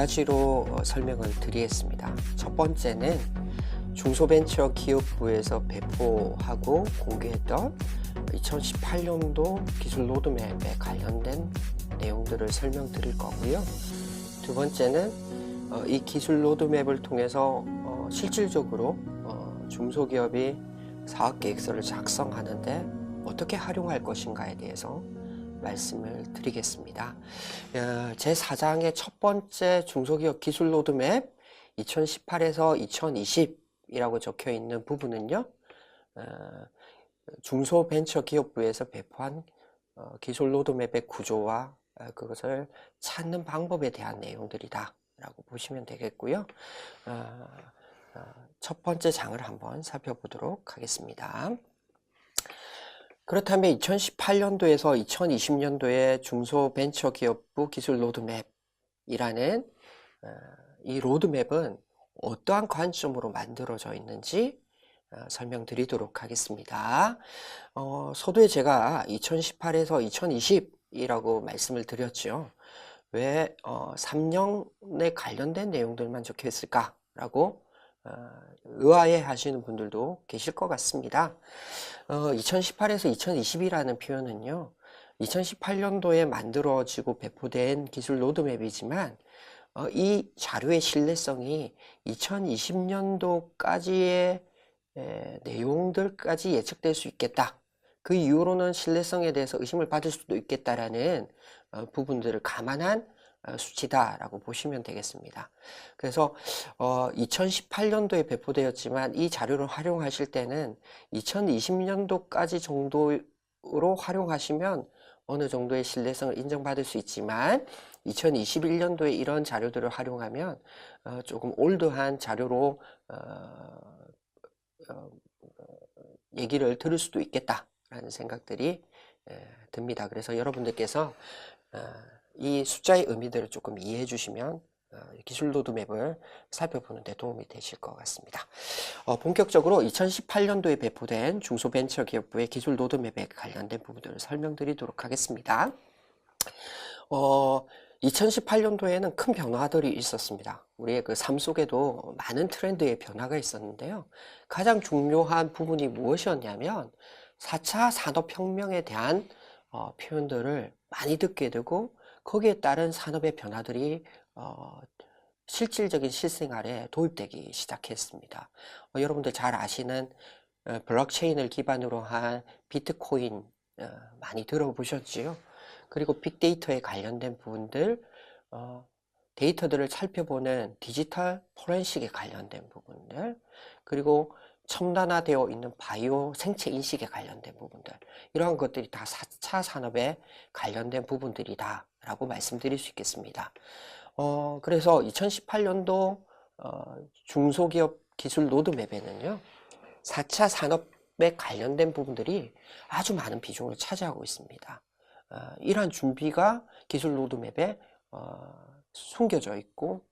가지로 설명을 드리겠습니다. 첫 번째는 중소벤처기업부에서 배포하고 공개했던 2018년도 기술 로드맵에 관련된 내용들을 설명드릴 거고요. 두 번째는 이 기술 로드맵을 통해서 실질적으로 중소기업이 사업계획서를 작성하는데 어떻게 활용할 것인가에 대해서 말씀을 드리겠습니다. 제4장의 첫 번째 중소기업 기술 로드맵 2018에서 2020이라고 적혀 있는 부분은요, 중소벤처기업부에서 배포한 기술 로드맵의 구조와 그것을 찾는 방법에 대한 내용들이다 라고 보시면 되겠고요. 첫 번째 장을 한번 살펴보도록 하겠습니다. 그렇다면 2018년도에서 2020년도의 중소벤처기업부 기술 로드맵이라는 이 로드맵은 어떠한 관점으로 만들어져 있는지 설명드리도록 하겠습니다. 서두에 제가 2018에서 2020이라고 말씀을 드렸죠. 왜 3년에 관련된 내용들만 적혀 있을까라고 의아해 하시는 분들도 계실 것 같습니다. 2018에서 2020이라는 표현은요, 2018년도에 만들어지고 배포된 기술 로드맵이지만 이 자료의 신뢰성이 2020년도까지의 내용들까지 예측될 수 있겠다. 그 이후로는 신뢰성에 대해서 의심을 받을 수도 있겠다라는 부분들을 감안한 수치다라고 보시면 되겠습니다. 그래서 2018년도에 배포되었지만 이 자료를 활용하실 때는 2020년도까지 정도로 활용하시면 어느 정도의 신뢰성을 인정받을 수 있지만 2021년도에 이런 자료들을 활용하면 조금 올드한 자료로 얘기를 들을 수도 있겠다라는 생각들이 듭니다. 그래서 여러분들께서 이 숫자의 의미들을 조금 이해해 주시면 기술 로드맵을 살펴보는 데 도움이 되실 것 같습니다. 본격적으로 2018년도에 배포된 중소벤처기업부의 기술 로드맵에 관련된 부분들을 설명드리도록 하겠습니다. 2018년도에는 큰 변화들이 있었습니다. 우리의 그 삶 속에도 많은 트렌드의 변화가 있었는데요. 가장 중요한 부분이 무엇이었냐면 4차 산업혁명에 대한 표현들을 많이 듣게 되고 거기에 따른 산업의 변화들이 실질적인 실생활에 도입되기 시작했습니다. 여러분들 잘 아시는 블록체인을 기반으로 한 비트코인 많이 들어보셨지요? 그리고 빅데이터에 관련된 부분들, 데이터들을 살펴보는 디지털 포렌식에 관련된 부분들, 그리고 첨단화되어 있는 바이오 생체 인식에 관련된 부분들, 이러한 것들이 다 4차 산업에 관련된 부분들이다 라고 말씀드릴 수 있겠습니다. 그래서 2018년도 중소기업 기술 로드맵에는요, 4차 산업에 관련된 부분들이 아주 많은 비중을 차지하고 있습니다. 이러한 준비가 기술 로드맵에 숨겨져 있고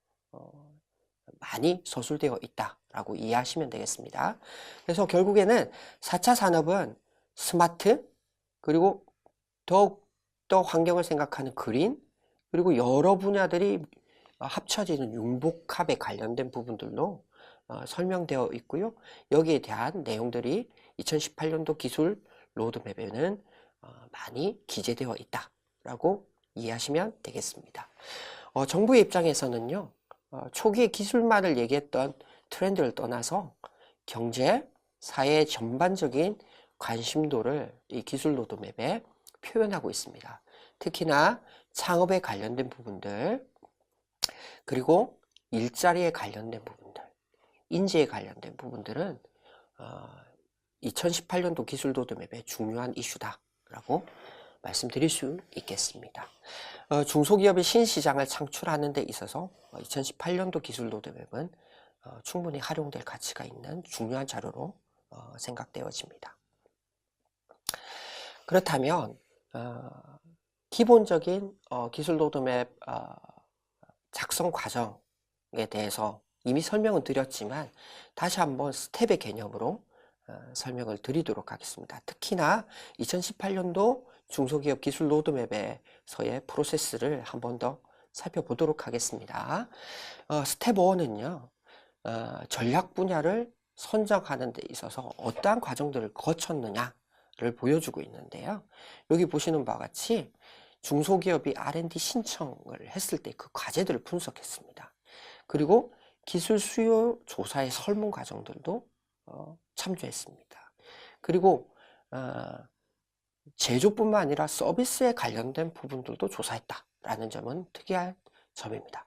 많이 서술되어 있다라고 이해하시면 되겠습니다. 그래서 결국에는 4차 산업은 스마트, 그리고 더욱더 환경을 생각하는 그린, 그리고 여러 분야들이 합쳐지는 융복합에 관련된 부분들로 설명되어 있고요. 여기에 대한 내용들이 2018년도 기술 로드맵에는 많이 기재되어 있다라고 이해하시면 되겠습니다. 정부의 입장에서는요, 초기에 기술만을 얘기했던 트렌드를 떠나서 경제, 사회 전반적인 관심도를 이 기술 로드맵에 표현하고 있습니다. 특히나 창업에 관련된 부분들, 그리고 일자리에 관련된 부분들, 인재에 관련된 부분들은 2018년도 기술 로드맵의 중요한 이슈다라고 말씀드릴 수 있겠습니다. 중소기업의 신시장을 창출하는 데 있어서 2018년도 기술 로드맵은 충분히 활용될 가치가 있는 중요한 자료로 생각되어집니다. 그렇다면 기본적인 기술 로드맵 작성 과정에 대해서 이미 설명은 드렸지만 다시 한번 스텝의 개념으로 설명을 드리도록 하겠습니다. 특히나 2018년도 중소기업 기술 로드맵에서의 프로세스를 한 번 더 살펴보도록 하겠습니다. 스텝 1은요, 전략 분야를 선정하는 데 있어서 어떠한 과정들을 거쳤느냐를 보여주고 있는데요. 여기 보시는 바와 같이 중소기업이 R&D 신청을 했을 때 그 과제들을 분석했습니다. 그리고 기술 수요 조사의 설문 과정들도 참조했습니다. 그리고 제조뿐만 아니라 서비스에 관련된 부분들도 조사했다라는 점은 특이한 점입니다.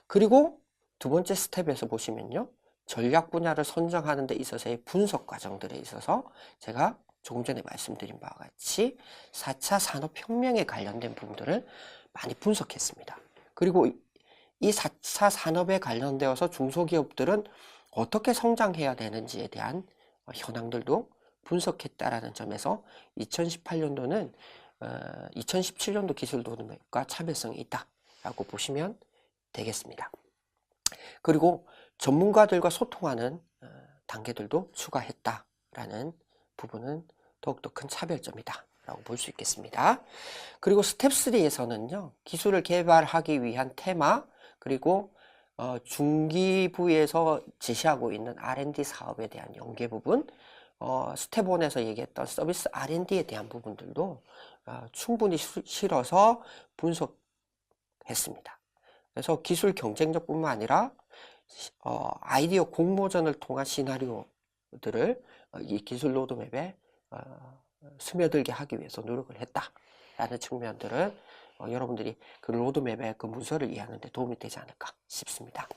그리고 두 번째 스텝에서 보시면요, 전략 분야를 선정하는 데 있어서의 분석 과정들에 있어서 제가 조금 전에 말씀드린 바와 같이 4차 산업혁명에 관련된 부분들을 많이 분석했습니다. 그리고 이 4차 산업에 관련되어서 중소기업들은 어떻게 성장해야 되는지에 대한 현황들도 분석했다라는 점에서 2018년도는 2017년도 기술 로드맵과 차별성이 있다라고 보시면 되겠습니다. 그리고 전문가들과 소통하는 단계들도 추가했다라는 부분은 더욱더 큰 차별점이다 라고 볼 수 있겠습니다. 그리고 스텝 3에서는요, 기술을 개발하기 위한 테마, 그리고 중기부에서 제시하고 있는 R&D 사업에 대한 연계 부분, 스텝 1에서 얘기했던 서비스 R&D에 대한 부분들도 충분히 실어서 분석했습니다. 그래서 기술 경쟁력뿐만 아니라 아이디어 공모전을 통한 시나리오들을 이 기술 로드맵에 스며들게 하기 위해서 노력을 했다라는 측면들은 여러분들이 그 로드맵의 그 문서를 이해하는 데 도움이 되지 않을까 싶습니다.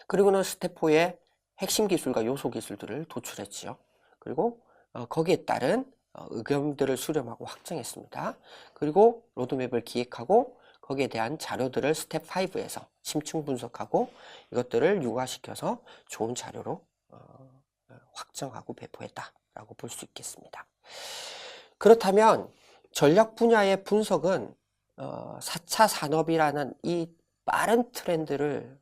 그리고는 스텝 4의 핵심 기술과 요소 기술들을 도출했지요. 그리고 거기에 따른 의견들을 수렴하고 확정했습니다. 그리고 로드맵을 기획하고 거기에 대한 자료들을 스텝 5에서 심층 분석하고 이것들을 융화시켜서 좋은 자료로 확정하고 배포했다라고 볼 수 있겠습니다. 그렇다면 전략 분야의 분석은 4차 산업이라는 이 빠른 트렌드를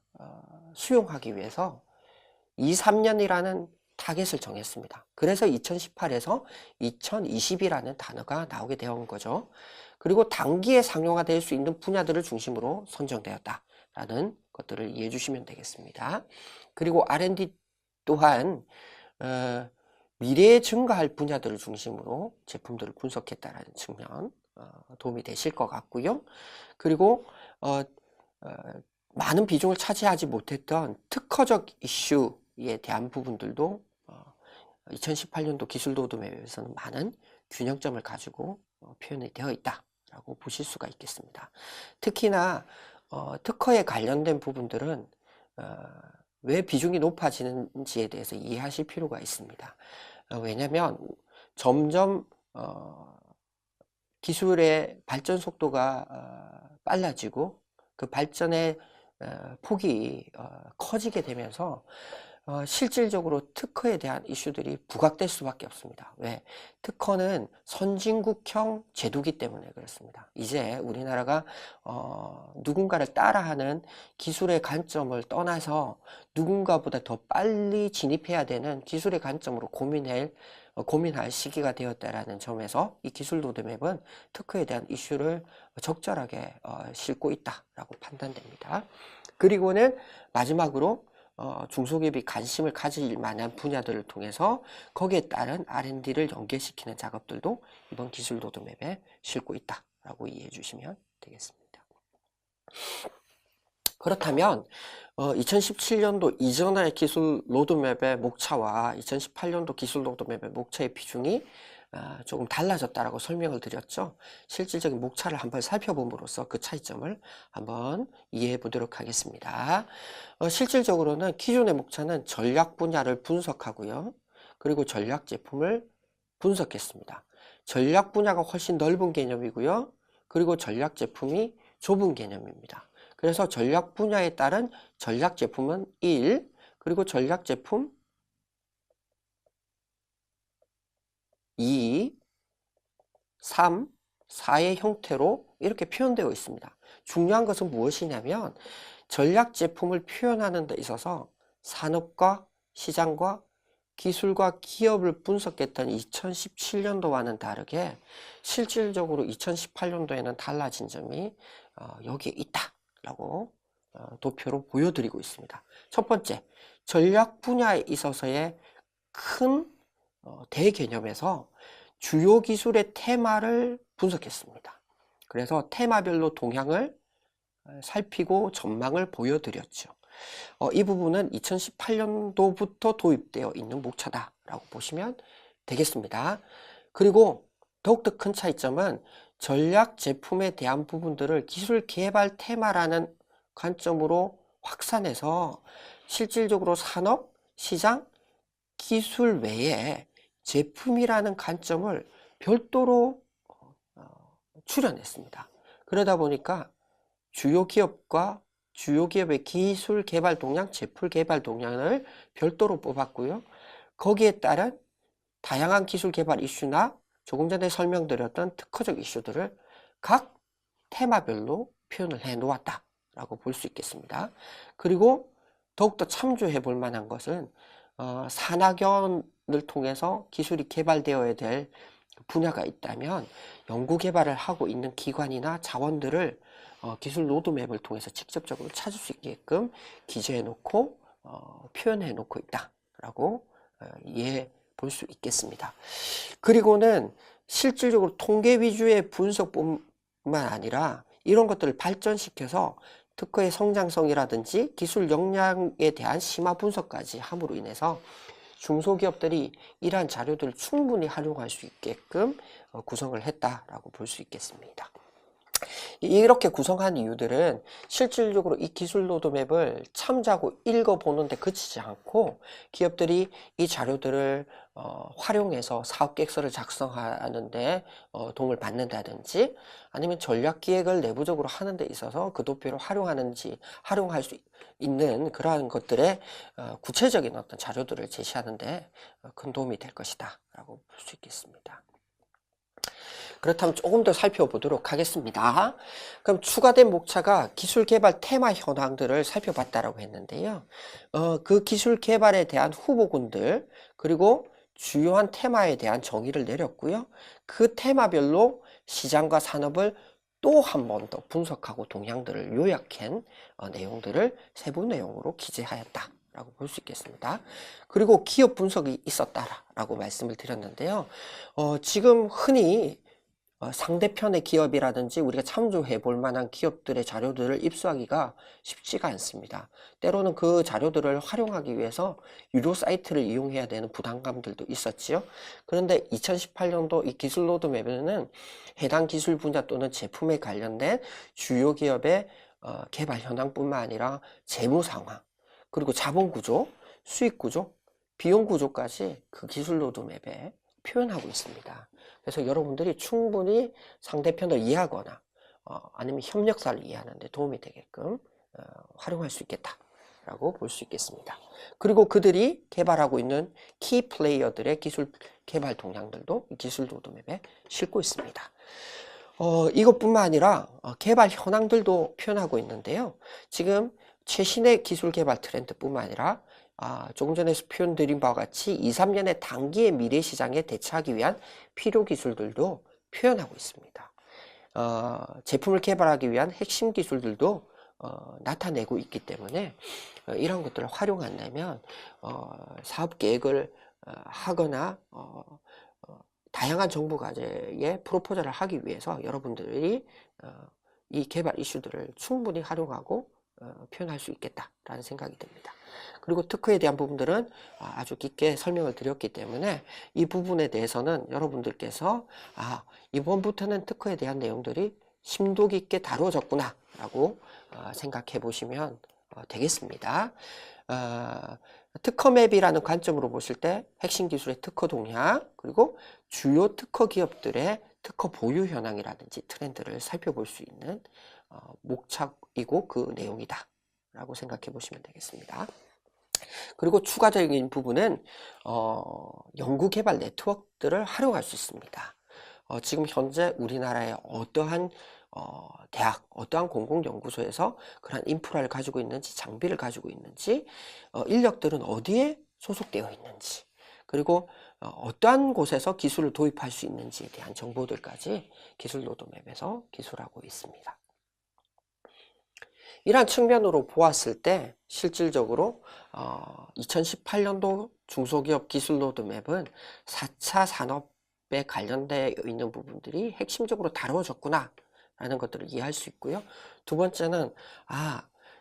수용하기 위해서 2, 3년이라는 타겟을 정했습니다. 그래서 2018에서 2020이라는 단어가 나오게 되어 거죠. 그리고 단기에 상용화될 수 있는 분야들을 중심으로 선정되었다라는 것들을 이해해 주시면 되겠습니다. 그리고 R&D 또한 미래에 증가할 분야들을 중심으로 제품들을 분석했다라는 측면 도움이 되실 것 같고요. 그리고 많은 비중을 차지하지 못했던 특허적 이슈에 대한 부분들도 2018년도 기술 로드맵에서는 많은 균형점을 가지고 표현이 되어 있다라고 보실 수가 있겠습니다. 특히나 특허에 관련된 부분들은 왜 비중이 높아지는지에 대해서 이해하실 필요가 있습니다. 왜냐하면 점점 기술의 발전 속도가 빨라지고 그 발전의 폭이 커지게 되면서 실질적으로 특허에 대한 이슈들이 부각될 수밖에 없습니다. 왜? 특허는 선진국형 제도기 때문에 그렇습니다. 이제 우리나라가 누군가를 따라하는 기술의 관점을 떠나서 누군가보다 더 빨리 진입해야 되는 기술의 관점으로 고민할 시기가 되었다라는 점에서 이 기술 로드맵은 특허에 대한 이슈를 적절하게 싣고 있다라고 판단됩니다. 그리고는 마지막으로 중소기업이 관심을 가질 만한 분야들을 통해서 거기에 따른 R&D를 연계시키는 작업들도 이번 기술 로드맵에 싣고 있다라고 이해해 주시면 되겠습니다. 그렇다면 2017년도 이전의 기술 로드맵의 목차와 2018년도 기술 로드맵의 목차의 비중이 조금 달라졌다라고 설명을 드렸죠. 실질적인 목차를 한번 살펴봄으로써 그 차이점을 한번 이해해 보도록 하겠습니다. 실질적으로는 기존의 목차는 전략 분야를 분석하고요. 그리고 전략 제품을 분석했습니다. 전략 분야가 훨씬 넓은 개념이고요. 그리고 전략 제품이 좁은 개념입니다. 그래서 전략 분야에 따른 전략 제품은 1, 그리고 전략 제품 2, 3, 4의 형태로 이렇게 표현되어 있습니다. 중요한 것은 무엇이냐면 전략 제품을 표현하는 데 있어서 산업과 시장과 기술과 기업을 분석했던 2017년도와는 다르게 실질적으로 2018년도에는 달라진 점이 여기에 있다 라고 도표로 보여드리고 있습니다. 첫 번째, 전략 분야에 있어서의 큰 대개념에서 주요 기술의 테마를 분석했습니다. 그래서 테마별로 동향을 살피고 전망을 보여드렸죠. 이 부분은 2018년도부터 도입되어 있는 목차다라고 보시면 되겠습니다. 그리고 더욱더 큰 차이점은 전략 제품에 대한 부분들을 기술 개발 테마라는 관점으로 확산해서 실질적으로 산업, 시장, 기술 외에 제품이라는 관점을 별도로 출연했습니다. 그러다 보니까 주요 기업의 기술 개발 동향, 제품 개발 동향을 별도로 뽑았고요. 거기에 따른 다양한 기술 개발 이슈나 조금 전에 설명드렸던 특허적 이슈들을 각 테마별로 표현을 해 놓았다라고 볼 수 있겠습니다. 그리고 더욱더 참조해 볼 만한 것은 산학연을 통해서 기술이 개발되어야 될 분야가 있다면 연구 개발을 하고 있는 기관이나 자원들을 기술 로드맵을 통해서 직접적으로 찾을 수 있게끔 기재해 놓고 표현해 놓고 있다라고 이해해 볼 수 있겠습니다. 그리고는 실질적으로 통계 위주의 분석뿐만 아니라 이런 것들을 발전시켜서 특허의 성장성이라든지 기술 역량에 대한 심화 분석까지 함으로 인해서 중소기업들이 이러한 자료들을 충분히 활용할 수 있게끔 구성을 했다라고 볼 수 있겠습니다. 이렇게 구성한 이유들은 실질적으로 이 기술 로드맵을 참조하고 읽어보는데 그치지 않고 기업들이 이 자료들을 활용해서 사업계획서를 작성하는데 도움을 받는다든지 아니면 전략기획을 내부적으로 하는 데 있어서 그 도표를 활용할 수 있는 그러한 것들의 구체적인 어떤 자료들을 제시하는데 큰 도움이 될 것이다 라고 볼 수 있겠습니다. 그렇다면 조금 더 살펴보도록 하겠습니다. 그럼 추가된 목차가 기술 개발 테마 현황들을 살펴봤다라고 했는데요. 그 기술 개발에 대한 후보군들 그리고 주요한 테마에 대한 정의를 내렸고요. 그 테마별로 시장과 산업을 또 한 번 더 분석하고 동향들을 요약한 내용들을 세부 내용으로 기재하였다. 라고 볼 수 있겠습니다. 그리고 기업 분석이 있었다라고 말씀을 드렸는데요. 지금 흔히 상대편의 기업이라든지 우리가 참조해 볼 만한 기업들의 자료들을 입수하기가 쉽지가 않습니다. 때로는 그 자료들을 활용하기 위해서 유료 사이트를 이용해야 되는 부담감들도 있었지요. 그런데 2018년도 이 기술 로드맵에는 해당 기술 분야 또는 제품에 관련된 주요 기업의 개발 현황뿐만 아니라 재무 상황, 그리고 자본 구조, 수익 구조, 비용 구조까지 그 기술 로드맵에 표현하고 있습니다. 그래서 여러분들이 충분히 상대편을 이해하거나 아니면 협력사를 이해하는 데 도움이 되게끔 활용할 수 있겠다라고 볼 수 있겠습니다. 그리고 그들이 개발하고 있는 키 플레이어들의 기술 개발 동향들도 기술 로드맵에 싣고 있습니다. 이것뿐만 아니라 개발 현황들도 표현하고 있는데요. 지금 최신의 기술 개발 트렌드뿐만 아니라 조금 전에 표현드린 바와 같이 2, 3년의 단기의 미래 시장에 대처하기 위한 필요 기술들도 표현하고 있습니다. 제품을 개발하기 위한 핵심 기술들도 나타내고 있기 때문에 이런 것들을 활용한다면 사업 계획을 하거나 다양한 정보 과제의 프로포절을 하기 위해서 여러분들이 이 개발 이슈들을 충분히 활용하고 표현할 수 있겠다라는 생각이 듭니다. 그리고 특허에 대한 부분들은 아주 깊게 설명을 드렸기 때문에 이 부분에 대해서는 여러분들께서 이번부터는 특허에 대한 내용들이 심도 깊게 다뤄졌구나 라고 생각해 보시면 되겠습니다. 특허맵이라는 관점으로 보실 때 핵심 기술의 특허 동향 그리고 주요 특허 기업들의 특허 보유 현황이라든지 트렌드를 살펴볼 수 있는 목차이고 그 내용이다 라고 생각해 보시면 되겠습니다. 그리고 추가적인 부분은 연구개발 네트워크들을 활용할 수 있습니다. 지금 현재 우리나라의 어떠한 대학, 어떠한 공공연구소에서 그런 인프라를 가지고 있는지, 장비를 가지고 있는지, 인력들은 어디에 소속되어 있는지, 그리고 어떠한 곳에서 기술을 도입할 수 있는지에 대한 정보들까지 기술 로드맵에서 기술하고 있습니다. 이러한 측면으로 보았을 때 실질적으로 2018년도 중소기업 기술 로드맵은 4차 산업에 관련되어 있는 부분들이 핵심적으로 다루어졌구나 라는 것들을 이해할 수 있고요. 두 번째는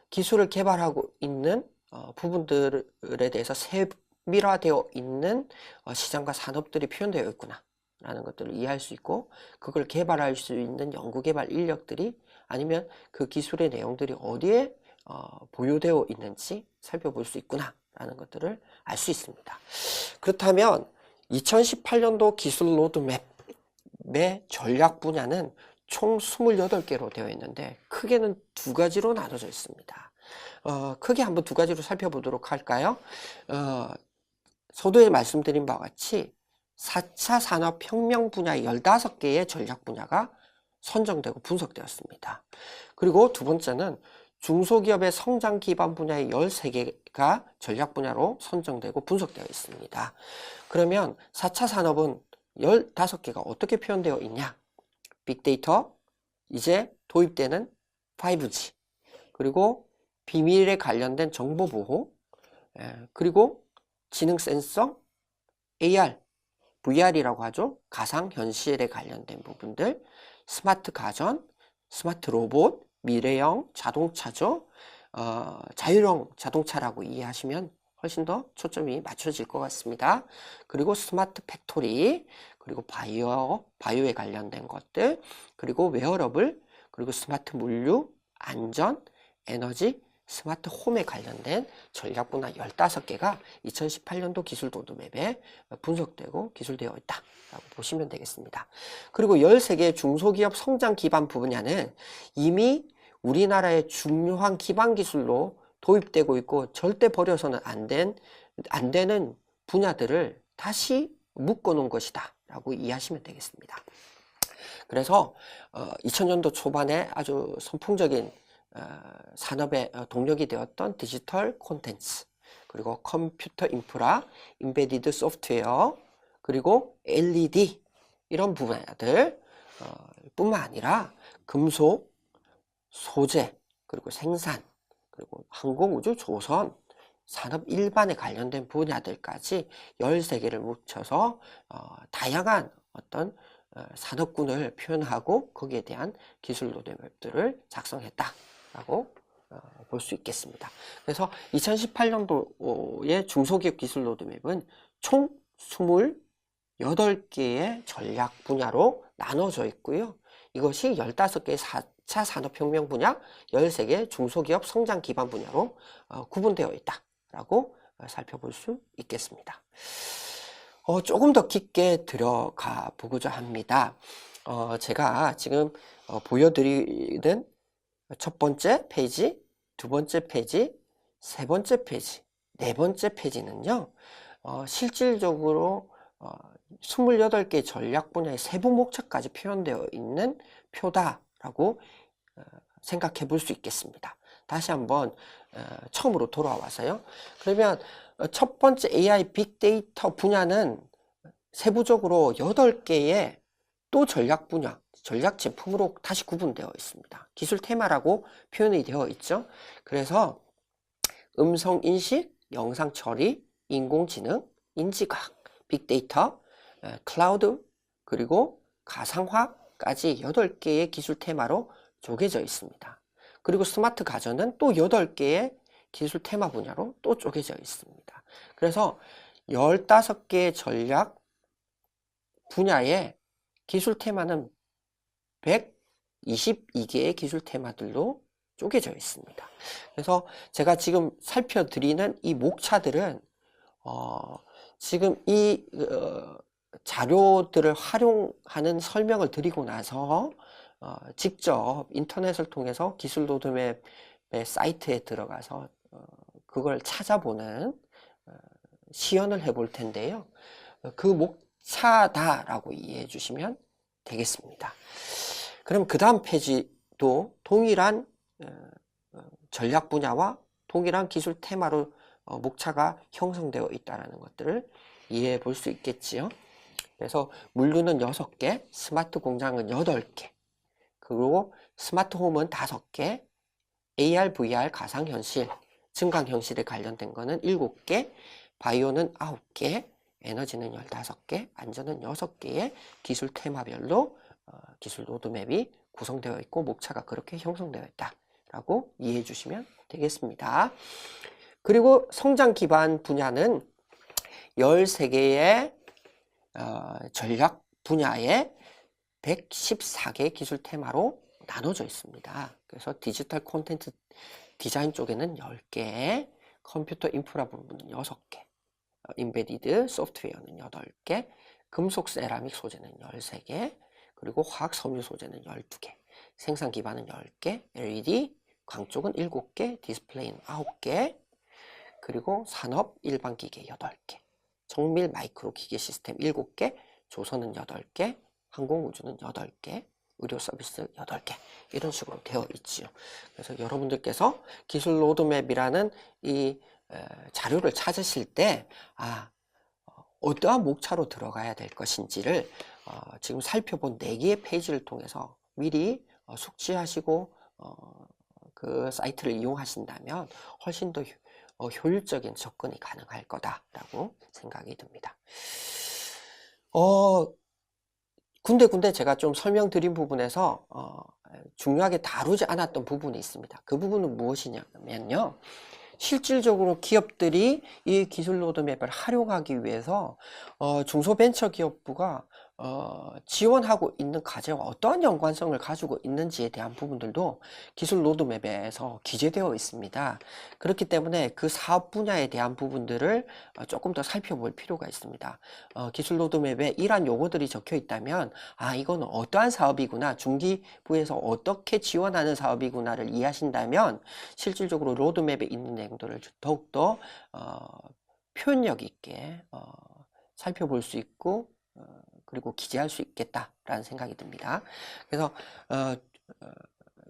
기술을 개발하고 있는 부분들에 대해서 세밀화되어 있는 시장과 산업들이 표현되어 있구나 라는 것들을 이해할 수 있고, 그걸 개발할 수 있는 연구개발 인력들이 아니면 그 기술의 내용들이 어디에 보유되어 있는지 살펴볼 수 있구나 라는 것들을 알 수 있습니다. 그렇다면 2018년도 기술 로드맵의 전략 분야는 총 28개로 되어 있는데 크게는 두 가지로 나눠져 있습니다. 크게 한번 두 가지로 살펴보도록 할까요? 서두에 말씀드린 바와 같이 4차 산업혁명 분야 15개의 전략 분야가 선정되고 분석되었습니다. 그리고 두 번째는 중소기업의 성장 기반 분야의 13개가 전략 분야로 선정되고 분석되어 있습니다. 그러면 4차 산업은 15개가 어떻게 표현되어 있냐? 빅데이터, 이제 도입되는 5G, 그리고 비밀에 관련된 정보보호, 그리고 지능 센서, AR, VR이라고 하죠. 가상현실에 관련된 부분들, 스마트 가전, 스마트 로봇, 미래형 자동차죠. 자율형 자동차라고 이해하시면 훨씬 더 초점이 맞춰질 것 같습니다. 그리고 스마트 팩토리, 그리고 바이오에 관련된 것들, 그리고 웨어러블, 그리고 스마트 물류, 안전, 에너지, 스마트 홈에 관련된 전략 분야 15개가 2018년도 기술 로드맵에 분석되고 기술되어 있다라고 보시면 되겠습니다. 그리고 13개의 중소기업 성장 기반 분야는 이미 우리나라의 중요한 기반 기술로 도입되고 있고 절대 버려서는 안 되는 분야들을 다시 묶어 놓은 것이다 라고 이해하시면 되겠습니다. 그래서 2000년도 초반에 아주 선풍적인 산업의 동력이 되었던 디지털 콘텐츠, 그리고 컴퓨터 인프라, 인베디드 소프트웨어, 그리고 LED 이런 분야들 뿐만 아니라 금속, 소재, 그리고 생산, 그리고 항공우주, 조선, 산업 일반에 관련된 분야들까지 13개를 뭉쳐서 다양한 어떤 산업군을 표현하고 거기에 대한 기술 로드맵들을 작성했다라고 볼 수 있겠습니다. 그래서 2018년도의 중소기업 기술 로드맵은 총 28개의 전략 분야로 나눠져 있고요. 이것이 15개의 4차 산업혁명 분야, 13개의 중소기업 성장 기반 분야로 구분되어 있다라고 살펴볼 수 있겠습니다. 조금 더 깊게 들어가 보고자 합니다. 제가 지금 보여드리는 첫 번째 페이지, 두 번째 페이지, 세 번째 페이지, 네 번째 페이지는요, 실질적으로 28개 전략 분야의 세부 목차까지 표현되어 있는 표다라고 생각해 볼 수 있겠습니다. 다시 한번 처음으로 돌아와서요. 그러면 첫 번째 AI 빅데이터 분야는 세부적으로 8개의 또 전략 분야, 전략 제품으로 다시 구분되어 있습니다. 기술 테마라고 표현이 되어 있죠. 그래서 음성 인식, 영상 처리, 인공지능, 인지과학, 빅데이터, 클라우드, 그리고 가상화까지 8개의 기술 테마로 쪼개져 있습니다. 그리고 스마트 가전은 또 8개의 기술 테마 분야로 또 쪼개져 있습니다. 그래서 15개의 전략 분야의 기술 테마는 122개의 기술 테마들로 쪼개져 있습니다. 그래서 제가 지금 살펴드리는 이 목차들은 지금 이 자료들을 활용하는 설명을 드리고 나서 직접 인터넷을 통해서 기술 로드맵의 사이트에 들어가서 그걸 찾아보는 시연을 해볼 텐데요. 그 목차다라고 이해해 주시면 되겠습니다. 그럼 그 다음 페이지도 동일한 전략 분야와 동일한 기술 테마로 목차가 형성되어 있다는 것들을 이해해 볼 수 있겠지요. 그래서 물류는 6개, 스마트 공장은 8개, 그리고 스마트 홈은 5개, AR, VR, 가상현실, 증강현실에 관련된 거는 7개, 바이오는 9개, 에너지는 15개, 안전은 6개의 기술 테마별로 기술 로드맵이 구성되어 있고 목차가 그렇게 형성되어 있다라고 이해해 주시면 되겠습니다. 그리고 성장 기반 분야는 13개의 전략 분야에 114개 기술 테마로 나눠져 있습니다. 그래서 디지털 콘텐츠 디자인 쪽에는 10개, 컴퓨터 인프라 부분은 6개, 인베디드 소프트웨어는 8개, 금속 세라믹 소재는 13개, 그리고 화학 섬유 소재는 12개, 생산 기반은 10개, LED, 광 쪽은 7개, 디스플레이는 9개, 그리고 산업 일반 기계 8개, 정밀 마이크로 기계 시스템 7개, 조선은 8개, 항공우주는 8개, 의료 서비스 8개, 이런 식으로 되어 있지요. 그래서 여러분들께서 기술 로드맵이라는 이 자료를 찾으실 때 어떠한 목차로 들어가야 될 것인지를 지금 살펴본 4개의 페이지를 통해서 미리 숙지하시고 그 사이트를 이용하신다면 훨씬 더 효율적인 접근이 가능할 거다라고 생각이 듭니다. 군데군데 제가 좀 설명드린 부분에서 중요하게 다루지 않았던 부분이 있습니다. 그 부분은 무엇이냐면요. 실질적으로 기업들이 이 기술 로드맵을 활용하기 위해서 중소벤처기업부가 지원하고 있는 과제와 어떠한 연관성을 가지고 있는지에 대한 부분들도 기술 로드맵에서 기재되어 있습니다. 그렇기 때문에 그 사업 분야에 대한 부분들을 조금 더 살펴볼 필요가 있습니다. 기술 로드맵에 이러한 용어들이 적혀 있다면 이거는 어떠한 사업이구나, 중기부에서 어떻게 지원하는 사업이구나를 이해하신다면 실질적으로 로드맵에 있는 내용들을 더욱더 표현력 있게 살펴볼 수 있고 그리고 기재할 수 있겠다라는 생각이 듭니다. 그래서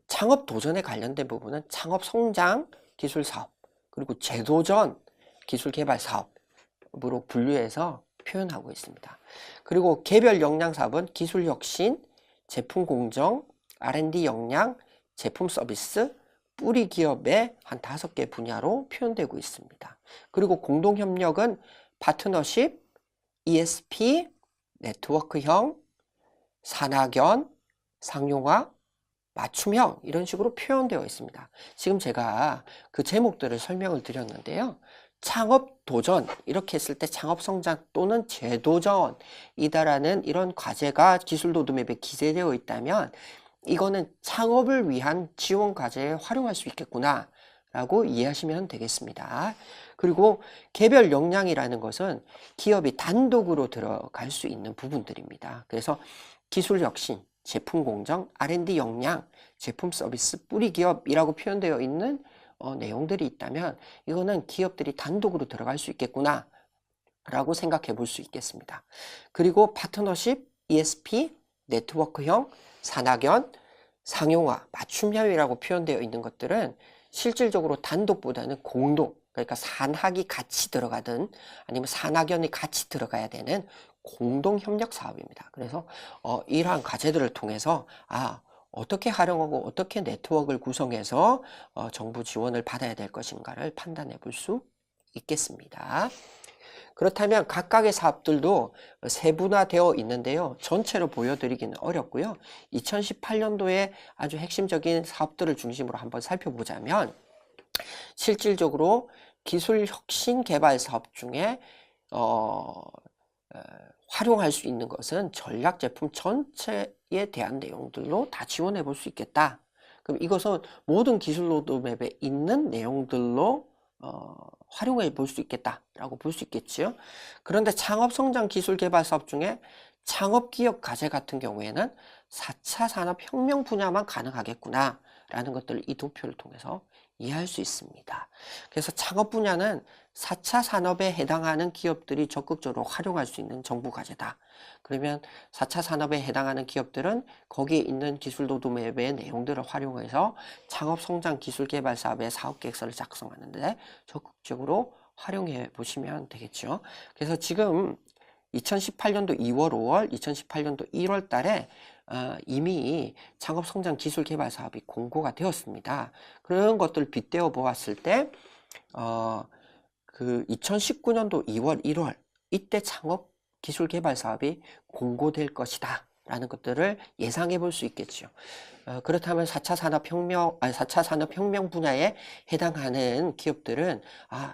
창업 도전에 관련된 부분은 창업 성장 기술 사업, 그리고 재도전 기술 개발 사업으로 분류해서 표현하고 있습니다. 그리고 개별 역량 사업은 기술 혁신, 제품 공정, R&D 역량, 제품 서비스, 뿌리 기업의 한 5개 분야로 표현되고 있습니다. 그리고 공동 협력은 파트너십, ESP, 네트워크형, 산학연, 상용화, 맞춤형, 이런 식으로 표현되어 있습니다. 지금 제가 그 제목들을 설명을 드렸는데요. 창업 도전, 이렇게 했을 때 창업 성장 또는 재도전이다라는 이런 과제가 기술 로드맵에 기재되어 있다면 이거는 창업을 위한 지원 과제에 활용할 수 있겠구나 라고 이해하시면 되겠습니다. 그리고 개별 역량이라는 것은 기업이 단독으로 들어갈 수 있는 부분들입니다. 그래서 기술 혁신, 제품 공정, R&D 역량, 제품 서비스, 뿌리 기업이라고 표현되어 있는 내용들이 있다면 이거는 기업들이 단독으로 들어갈 수 있겠구나 라고 생각해 볼 수 있겠습니다. 그리고 파트너십, ESP, 네트워크형, 산학연, 상용화, 맞춤형이라고 표현되어 있는 것들은 실질적으로 단독보다는 공동, 그러니까 산학이 같이 들어가든 아니면 산학연이 같이 들어가야 되는 공동 협력 사업입니다. 그래서 이러한 과제들을 통해서 어떻게 활용하고 어떻게 네트워크를 구성해서 정부 지원을 받아야 될 것인가를 판단해 볼 수 있겠습니다. 그렇다면 각각의 사업들도 세분화되어 있는데요. 전체로 보여드리기는 어렵고요. 2018년도에 아주 핵심적인 사업들을 중심으로 한번 살펴보자면 실질적으로 기술 혁신 개발 사업 중에 활용할 수 있는 것은 전략 제품 전체에 대한 내용들로 다 지원해 볼 수 있겠다. 그럼 이것은 모든 기술 로드맵에 있는 내용들로 활용해 볼 수 있겠다라고 볼 수 있겠지요. 그런데 창업 성장 기술 개발 사업 중에 창업 기업 과제 같은 경우에는 4차 산업혁명 분야만 가능하겠구나 라는 것들을 이 도표를 통해서 이해할 수 있습니다. 그래서 창업 분야는 4차 산업에 해당하는 기업들이 적극적으로 활용할 수 있는 정부 과제다. 그러면 4차 산업에 해당하는 기업들은 거기에 있는 기술 로드맵의 내용들을 활용해서 창업 성장 기술 개발 사업의 사업 계획서를 작성하는데 적극적으로 활용해 보시면 되겠죠. 그래서 지금 2018년도 2월, 5월, 2018년도 1월 달에 이미 창업성장 기술개발 사업이 공고가 되었습니다. 그런 것들을 빗대어 보았을 때 그 2019년도 2월, 1월 이때 창업 기술개발 사업이 공고될 것이다 라는 것들을 예상해 볼 수 있겠죠. 그렇다면 4차 산업혁명 분야에 해당하는 기업들은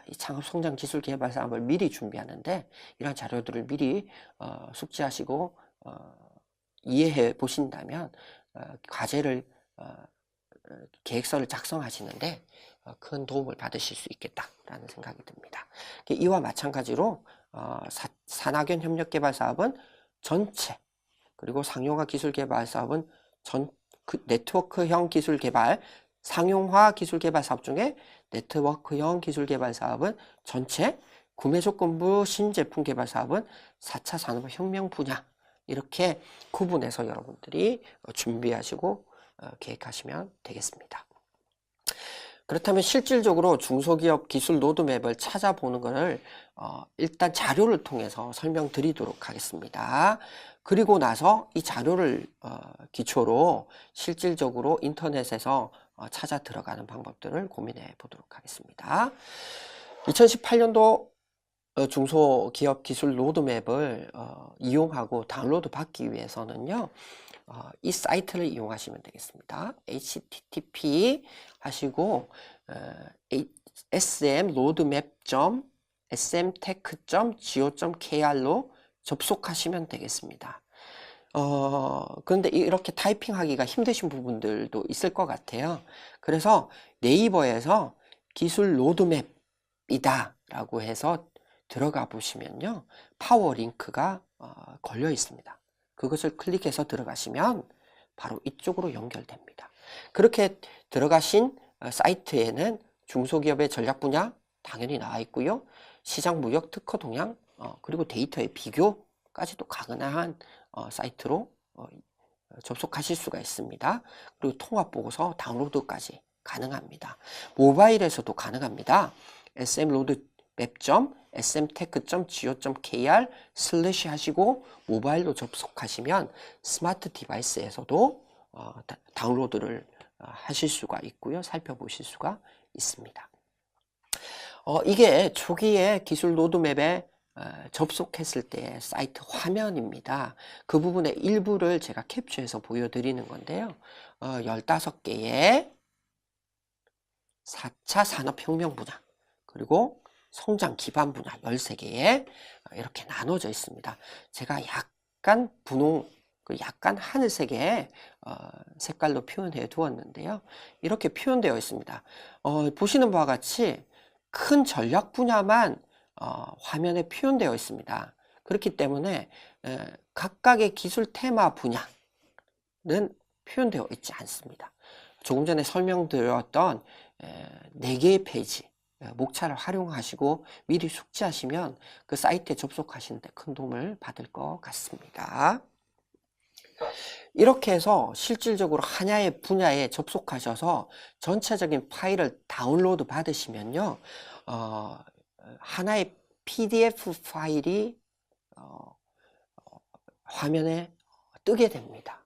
이 창업성장 기술개발 사업을 미리 준비하는데 이러한 자료들을 미리 숙지하시고 이해해 보신다면 과제를 계획서를 작성하시는데 큰 도움을 받으실 수 있겠다라는 생각이 듭니다. 이와 마찬가지로 산학연 협력개발 사업은 전체 그리고 상용화 기술개발 사업은 네트워크형 기술개발 상용화 기술개발 사업 중에 네트워크형 기술개발 사업은 전체 구매조건부 신제품 개발 사업은 4차 산업혁명 분야 이렇게 구분해서 여러분들이 준비하시고 계획하시면 되겠습니다. 그렇다면 실질적으로 중소기업 기술 로드맵을 찾아보는 것을 일단 자료를 통해서 설명드리도록 하겠습니다. 그리고 나서 이 자료를 기초로 실질적으로 인터넷에서 찾아 들어가는 방법들을 고민해 보도록 하겠습니다. 2018년도 중소기업 기술 로드맵을 이용하고 다운로드 받기 위해서는요. 이 사이트를 이용하시면 되겠습니다. http 하시고 smroadmap.smtech.go.kr로 접속하시면 되겠습니다. 그런데 이렇게 타이핑하기가 힘드신 부분들도 있을 것 같아요. 그래서 네이버에서 기술 로드맵이다 라고 해서 들어가 보시면요. 파워 링크가 걸려 있습니다. 그것을 클릭해서 들어가시면 바로 이쪽으로 연결됩니다. 그렇게 들어가신 사이트에는 중소기업의 전략 분야 당연히 나와 있고요. 시장 무역 특허 동향 그리고 데이터의 비교까지도 가능한 사이트로 접속하실 수가 있습니다. 그리고 통합 보고서 다운로드까지 가능합니다. 모바일에서도 가능합니다. smroadmap.smtech.go.kr 슬래시 하시고 모바일로 접속하시면 스마트 디바이스에서도 다운로드를 하실 수가 있고요. 살펴보실 수가 있습니다. 이게 초기에 기술 로드맵에 접속했을 때 사이트 화면입니다. 그 부분의 일부를 제가 캡처해서 보여드리는 건데요. 15개의 4차 산업혁명 분야 그리고 성장 기반 분야 13개에 이렇게 나눠져 있습니다. 제가 약간 분홍, 약간 하늘색의 색깔로 표현해 두었는데요. 이렇게 표현되어 있습니다. 보시는 바와 같이 큰 전략 분야만 화면에 표현되어 있습니다. 그렇기 때문에 각각의 기술 테마 분야는 표현되어 있지 않습니다. 조금 전에 설명드렸던 4개의 페이지 목차를 활용하시고 미리 숙지하시면 그 사이트에 접속하시는 데 큰 도움을 받을 것 같습니다. 이렇게 해서 실질적으로 하나의 분야에 접속하셔서 전체적인 파일을 다운로드 받으시면요. 하나의 PDF 파일이 화면에 뜨게 됩니다.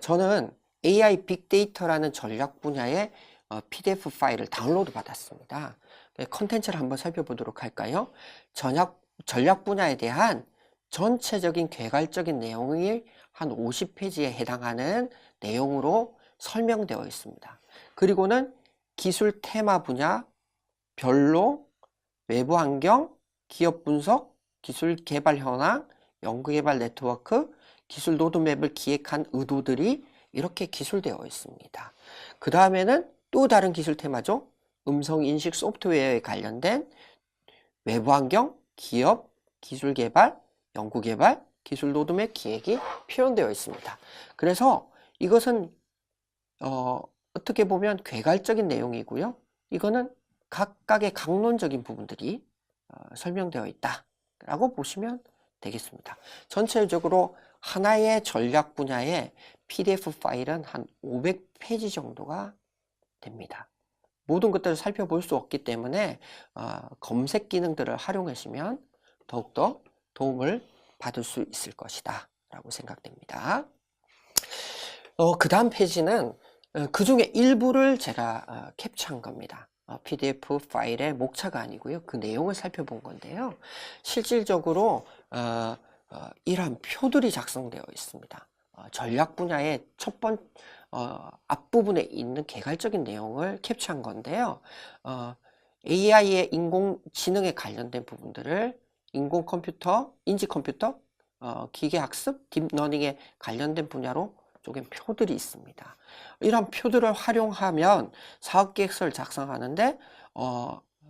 저는 AI 빅데이터라는 전략 분야의 PDF 파일을 다운로드 받았습니다. 컨텐츠를 한번 살펴보도록 할까요? 전략 분야에 대한 전체적인 개괄적인 내용이 한 50페이지에 해당하는 내용으로 설명되어 있습니다. 그리고는 기술 테마 분야 별로 외부 환경, 기업 분석, 기술 개발 현황, 연구개발 네트워크, 기술 로드맵을 기획한 의도들이 이렇게 기술되어 있습니다. 그 다음에는 또 다른 기술 테마죠. 음성인식 소프트웨어에 관련된 외부 환경, 기업, 기술 개발, 연구 개발, 기술 로드맵 기획이 표현되어 있습니다. 그래서 이것은 어떻게 보면 괴갈적인 내용이고요. 이거는 각각의 강론적인 부분들이 설명되어 있다라고 보시면 되겠습니다. 전체적으로 하나의 전략 분야의 PDF 파일은 한 500페이지 정도가 됩니다. 모든 것들을 살펴볼 수 없기 때문에 검색 기능들을 활용하시면 더욱더 도움을 받을 수 있을 것이다 라고 생각됩니다. 그 다음 페이지는 그 중에 일부를 제가 캡처한 겁니다. PDF 파일의 목차가 아니고요. 그 내용을 살펴본 건데요. 실질적으로 이러한 표들이 작성되어 있습니다. 전략 분야의 앞부분에 있는 개괄적인 내용을 캡처한 건데요. AI의 인공지능에 관련된 부분들을 인공컴퓨터, 인지컴퓨터, 기계학습, 딥러닝에 관련된 분야로 쪼갠 표들이 있습니다. 이런 표들을 활용하면 사업계획서를 작성하는데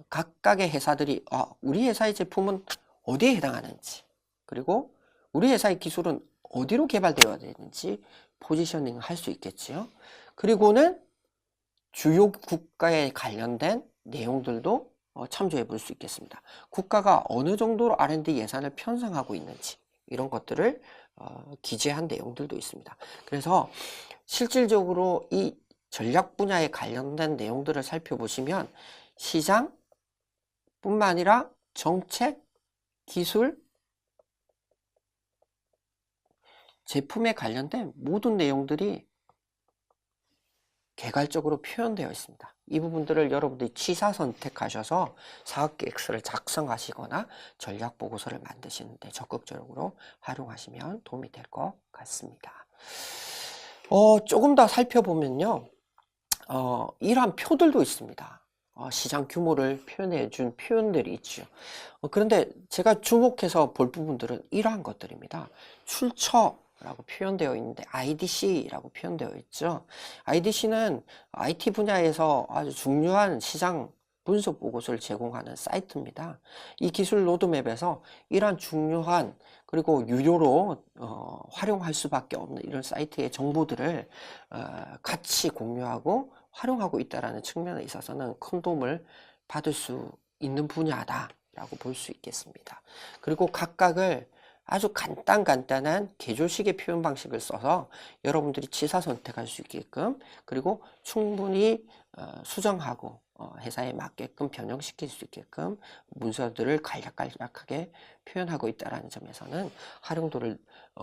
각각의 회사들이 우리 회사의 제품은 어디에 해당하는지, 그리고 우리 회사의 기술은 어디로 개발되어야 되는지 포지셔닝 할 수 있겠지요. 그리고는 주요 국가에 관련된 내용들도 참조해 볼 수 있겠습니다. 국가가 어느 정도로 R&D 예산을 편성하고 있는지 이런 것들을 기재한 내용들도 있습니다. 그래서 실질적으로 이 전략 분야에 관련된 내용들을 살펴보시면 시장 뿐만 아니라 정책, 기술, 제품에 관련된 모든 내용들이 개괄적으로 표현되어 있습니다. 이 부분들을 여러분들이 취사 선택하셔서 사업계획서를 작성하시거나 전략보고서를 만드시는데 적극적으로 활용하시면 도움이 될 것 같습니다. 조금 더 살펴보면요. 이러한 표들도 있습니다. 시장 규모를 표현해 준 표현들이 있죠. 그런데 제가 주목해서 볼 부분들은 이러한 것들입니다. 출처라고 표현되어 있는데 IDC라고 표현되어 있죠. IDC는 IT 분야에서 아주 중요한 시장 분석 보고서를 제공하는 사이트입니다. 이 기술 로드맵에서 이러한 중요한 그리고 유료로 활용할 수밖에 없는 이런 사이트의 정보들을 같이 공유하고 활용하고 있다는 측면에 있어서는 큰 도움을 받을 수 있는 분야다라고 볼 수 있겠습니다. 그리고 각각을 아주 간단한 개조식의 표현 방식을 써서 여러분들이 취사 선택할 수 있게끔, 그리고 충분히 수정하고 회사에 맞게끔 변형시킬 수 있게끔 문서들을 간략하게 표현하고 있다는 점에서는 활용도를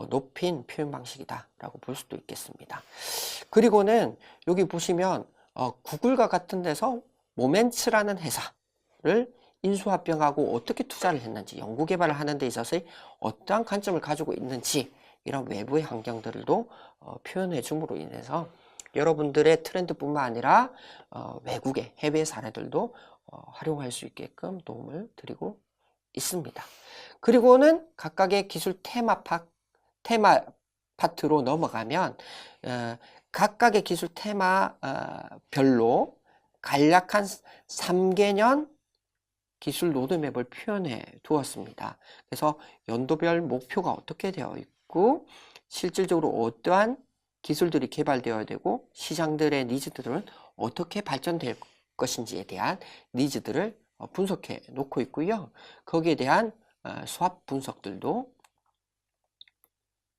높인 표현 방식이다라고 볼 수도 있겠습니다. 그리고는 여기 보시면 구글과 같은 데서 모멘츠라는 회사를 인수합병하고 어떻게 투자를 했는지, 연구개발을 하는 데 있어서 어떠한 관점을 가지고 있는지 이런 외부의 환경들도 표현해 줌으로 인해서 여러분들의 트렌드뿐만 아니라 외국의 해외 사례들도 활용할 수 있게끔 도움을 드리고 있습니다. 그리고는 각각의 기술 테마 파트로 넘어가면 각각의 기술 테마 별로 간략한 3개년 기술 로드맵을 표현해 두었습니다. 그래서 연도별 목표가 어떻게 되어 있고 실질적으로 어떠한 기술들이 개발되어야 되고 시장들의 니즈들은 어떻게 발전될 것인지에 대한 니즈들을 분석해 놓고 있고요. 거기에 대한 수합 분석들도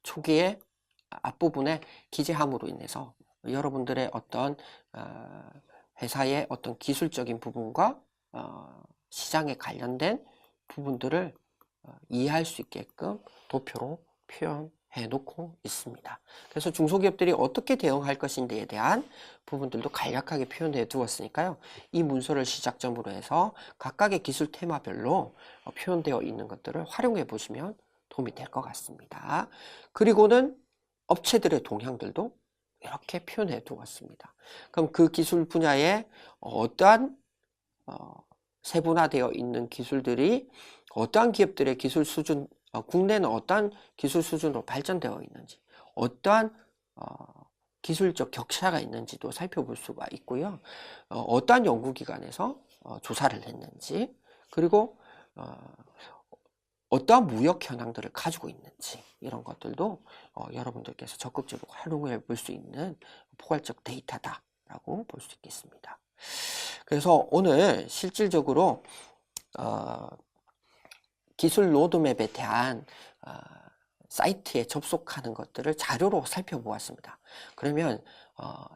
초기에 앞부분에 기재함으로 인해서 여러분들의 어떤 회사의 어떤 기술적인 부분과 시장에 관련된 부분들을 이해할 수 있게끔 도표로 표현해 놓고 있습니다. 그래서 중소기업들이 어떻게 대응할 것인지에 대한 부분들도 간략하게 표현해 두었으니까요. 이 문서를 시작점으로 해서 각각의 기술 테마별로 표현되어 있는 것들을 활용해 보시면 도움이 될 것 같습니다. 그리고는 업체들의 동향들도 이렇게 표현해 두었습니다. 그럼 그 기술 분야에 어떠한 세분화되어 있는 기술들이 어떠한 기업들의 기술 수준, 국내는 어떠한 기술 수준으로 발전되어 있는지, 어떠한 기술적 격차가 있는지도 살펴볼 수가 있고요. 어떠한 연구기관에서 조사를 했는지, 그리고 어떠한 무역 현황들을 가지고 있는지 이런 것들도 여러분들께서 적극적으로 활용해 볼 수 있는 포괄적 데이터다라고 볼 수 있겠습니다. 그래서 오늘 실질적으로 기술 로드맵에 대한 사이트에 접속하는 것들을 자료로 살펴보았습니다. 그러면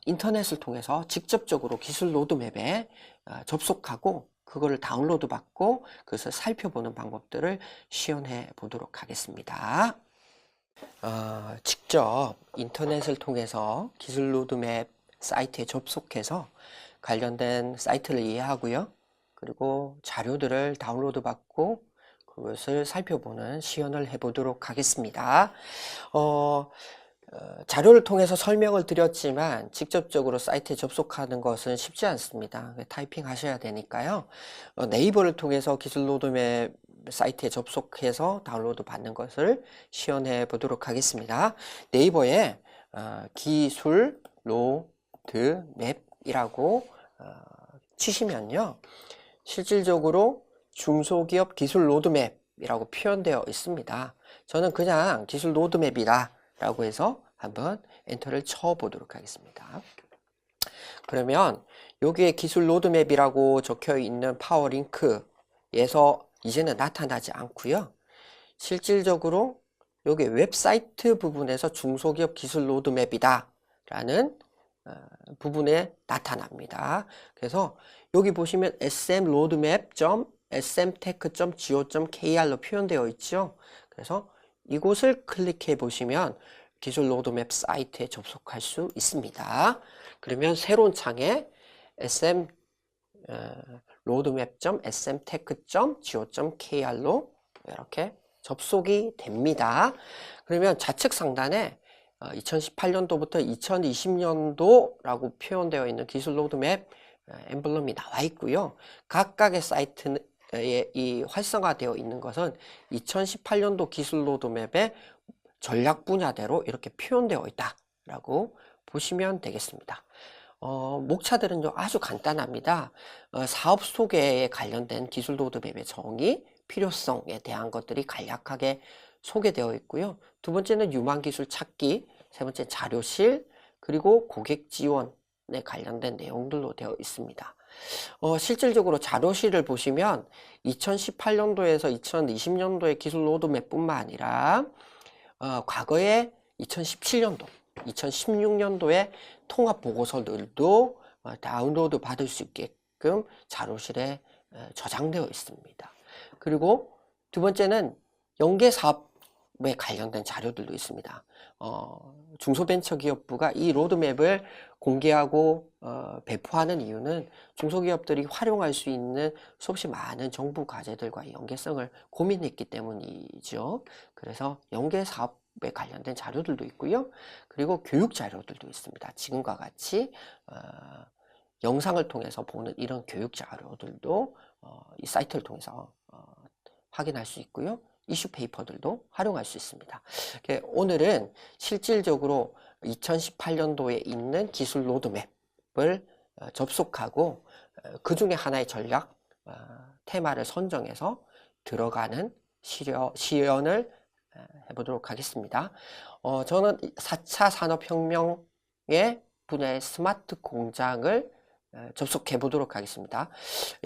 인터넷을 통해서 직접적으로 기술 로드맵에 접속하고 그거를 다운로드 받고 그것을 살펴보는 방법들을 시연해 보도록 하겠습니다. 직접 인터넷을 통해서 기술 로드맵 사이트에 접속해서 관련된 사이트를 이해하고요. 그리고 자료들을 다운로드 받고 그것을 살펴보는 시연을 해보도록 하겠습니다. 자료를 통해서 설명을 드렸지만 직접적으로 사이트에 접속하는 것은 쉽지 않습니다. 타이핑 하셔야 되니까요. 네이버를 통해서 기술 로드맵 사이트에 접속해서 다운로드 받는 것을 시연해 보도록 하겠습니다. 네이버에 기술 로드맵이라고 치시면요. 실질적으로 중소기업 기술 로드맵이라고 표현되어 있습니다. 저는 그냥 기술 로드맵이다 라고 해서 한번 엔터를 쳐 보도록 하겠습니다. 그러면 여기에 기술 로드맵이라고 적혀 있는 파워링크에서 이제는 나타나지 않고요. 실질적으로 여기 웹사이트 부분에서 중소기업 기술 로드맵이다 라는 부분에 나타납니다. 그래서 여기 보시면 smroadmap.smtech.go.kr로 표현되어 있죠. 그래서 이곳을 클릭해 보시면 기술 로드맵 사이트에 접속할 수 있습니다. 그러면 새로운 창에 roadmap.smtech.go.kr로 이렇게 접속이 됩니다. 그러면 좌측 상단에 2018년도부터 2020년도라고 표현되어 있는 기술 로드맵 엠블럼이 나와 있고요. 각각의 사이트에 이 활성화되어 있는 것은 2018년도 기술 로드맵의 전략 분야대로 이렇게 표현되어 있다라고 보시면 되겠습니다. 목차들은 아주 간단합니다. 사업 소개에 관련된 기술 로드맵의 정의, 필요성에 대한 것들이 간략하게 소개되어 있고요. 두 번째는 유망 기술 찾기, 세 번째 자료실, 그리고 고객 지원에 관련된 내용들로 되어 있습니다. 실질적으로 자료실을 보시면 2018년도에서 2020년도의 기술 로드맵뿐만 아니라 과거에 2017년도, 2016년도의 통합 보고서들도 다운로드 받을 수 있게끔 자료실에 저장되어 있습니다. 그리고 두 번째는 연계 사업에 관련된 자료들도 있습니다. 중소벤처기업부가 이 로드맵을 공개하고 배포하는 이유는 중소기업들이 활용할 수 있는 수없이 많은 정부 과제들과의 연계성을 고민했기 때문이죠. 그래서 연계 사업에 관련된 자료들도 있고요. 그리고 교육 자료들도 있습니다. 지금과 같이 영상을 통해서 보는 이런 교육 자료들도 이 사이트를 통해서 확인할 수 있고요. 이슈 페이퍼들도 활용할 수 있습니다. 오늘은 실질적으로 2018년도에 있는 기술 로드맵을 접속하고 그 중에 하나의 전략 테마를 선정해서 들어가는 시연을 해보도록 하겠습니다. 저는 4차 산업혁명의 분야의 스마트 공장을 접속해 보도록 하겠습니다.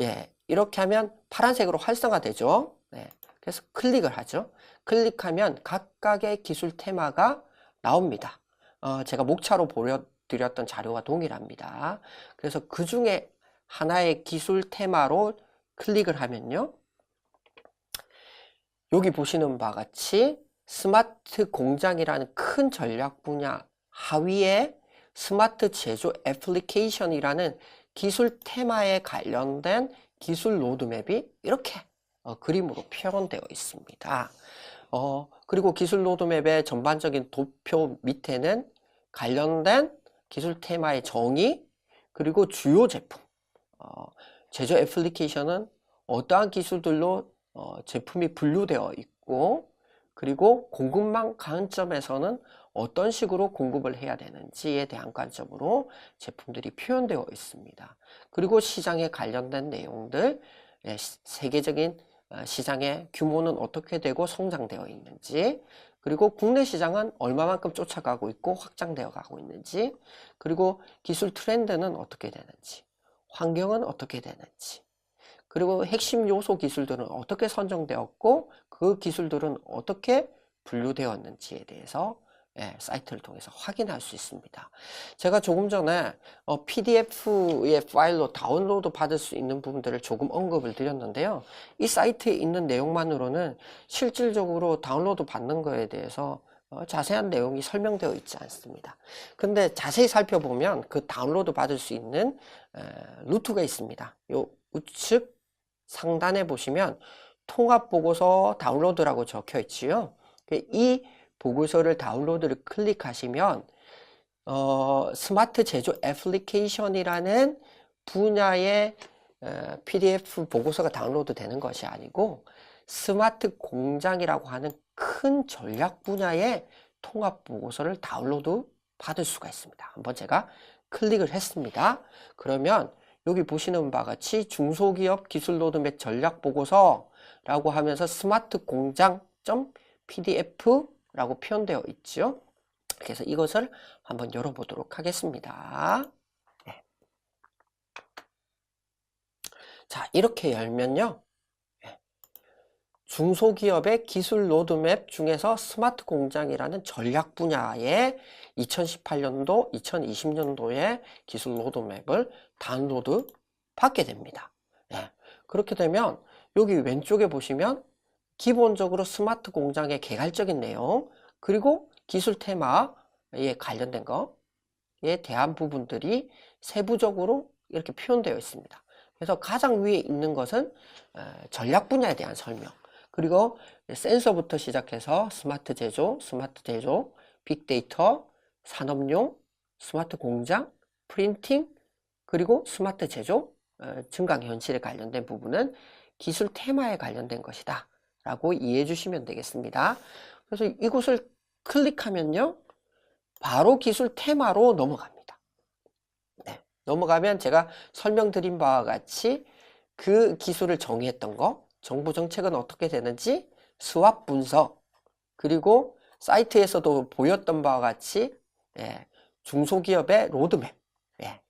예, 이렇게 하면 파란색으로 활성화되죠. 네, 그래서 클릭을 하죠. 클릭하면 각각의 기술 테마가 나옵니다. 제가 목차로 보여드렸던 자료와 동일합니다. 그래서 그 중에 하나의 기술 테마로 클릭을 하면요. 여기 보시는 바와 같이 스마트 공장이라는 큰 전략 분야 하위에 스마트 제조 애플리케이션이라는 기술 테마에 관련된 기술 로드맵이 이렇게 그림으로 표현되어 있습니다. 그리고 기술 로드맵의 전반적인 도표 밑에는 관련된 기술 테마의 정의, 그리고 주요 제품, 제조 애플리케이션은 어떠한 기술들로 제품이 분류되어 있고, 그리고 공급망 관점에서는 어떤 식으로 공급을 해야 되는지에 대한 관점으로 제품들이 표현되어 있습니다. 그리고 시장에 관련된 내용들, 세계적인 시장의 규모는 어떻게 되고 성장되어 있는지, 그리고 국내 시장은 얼마만큼 쫓아가고 있고 확장되어 가고 있는지, 그리고 기술 트렌드는 어떻게 되는지, 환경은 어떻게 되는지, 그리고 핵심 요소 기술들은 어떻게 선정되었고 그 기술들은 어떻게 분류되었는지에 대해서 사이트를 통해서 확인할 수 있습니다. 제가 조금 전에 PDF의 파일로 다운로드 받을 수 있는 부분들을 조금 언급을 드렸는데요. 이 사이트에 있는 내용만으로는 실질적으로 다운로드 받는 거에 대해서 자세한 내용이 설명되어 있지 않습니다. 근데 자세히 살펴보면 그 다운로드 받을 수 있는 루트가 있습니다. 요 우측 상단에 보시면 통합보고서 다운로드라고 적혀 있지요. 이 보고서를 다운로드를 클릭하시면 스마트 제조 애플리케이션이라는 분야의 PDF 보고서가 다운로드 되는 것이 아니고 스마트 공장이라고 하는 큰 전략 분야의 통합 보고서를 다운로드 받을 수가 있습니다. 한번 제가 클릭을 했습니다. 그러면 여기 보시는 바와 같이 중소기업 기술 로드맵 전략 보고서라고 하면서 스마트 공장.pdf라고 표현되어 있죠. 그래서 이것을 한번 열어보도록 하겠습니다. 네. 자, 이렇게 열면요. 중소기업의 기술 로드맵 중에서 스마트 공장이라는 전략 분야의 2018년도, 2020년도의 기술 로드맵을 다운로드 받게 됩니다. 네. 그렇게 되면 여기 왼쪽에 보시면 기본적으로 스마트 공장의 개괄적인 내용, 그리고 기술 테마에 관련된 거에 대한 부분들이 세부적으로 이렇게 표현되어 있습니다. 그래서 가장 위에 있는 것은 전략 분야에 대한 설명, 그리고 센서부터 시작해서 스마트 제조, 빅데이터, 산업용, 스마트 공장, 프린팅, 그리고 스마트 제조, 증강현실에 관련된 부분은 기술 테마에 관련된 것이다 라고 이해해 주시면 되겠습니다. 그래서 이곳을 클릭하면요, 바로 기술 테마로 넘어갑니다. 네, 넘어가면 제가 설명드린 바와 같이 그 기술을 정의했던 거, 정부 정책은 어떻게 되는지 스왑 분석, 그리고 사이트에서도 보였던 바와 같이 중소기업의 로드맵,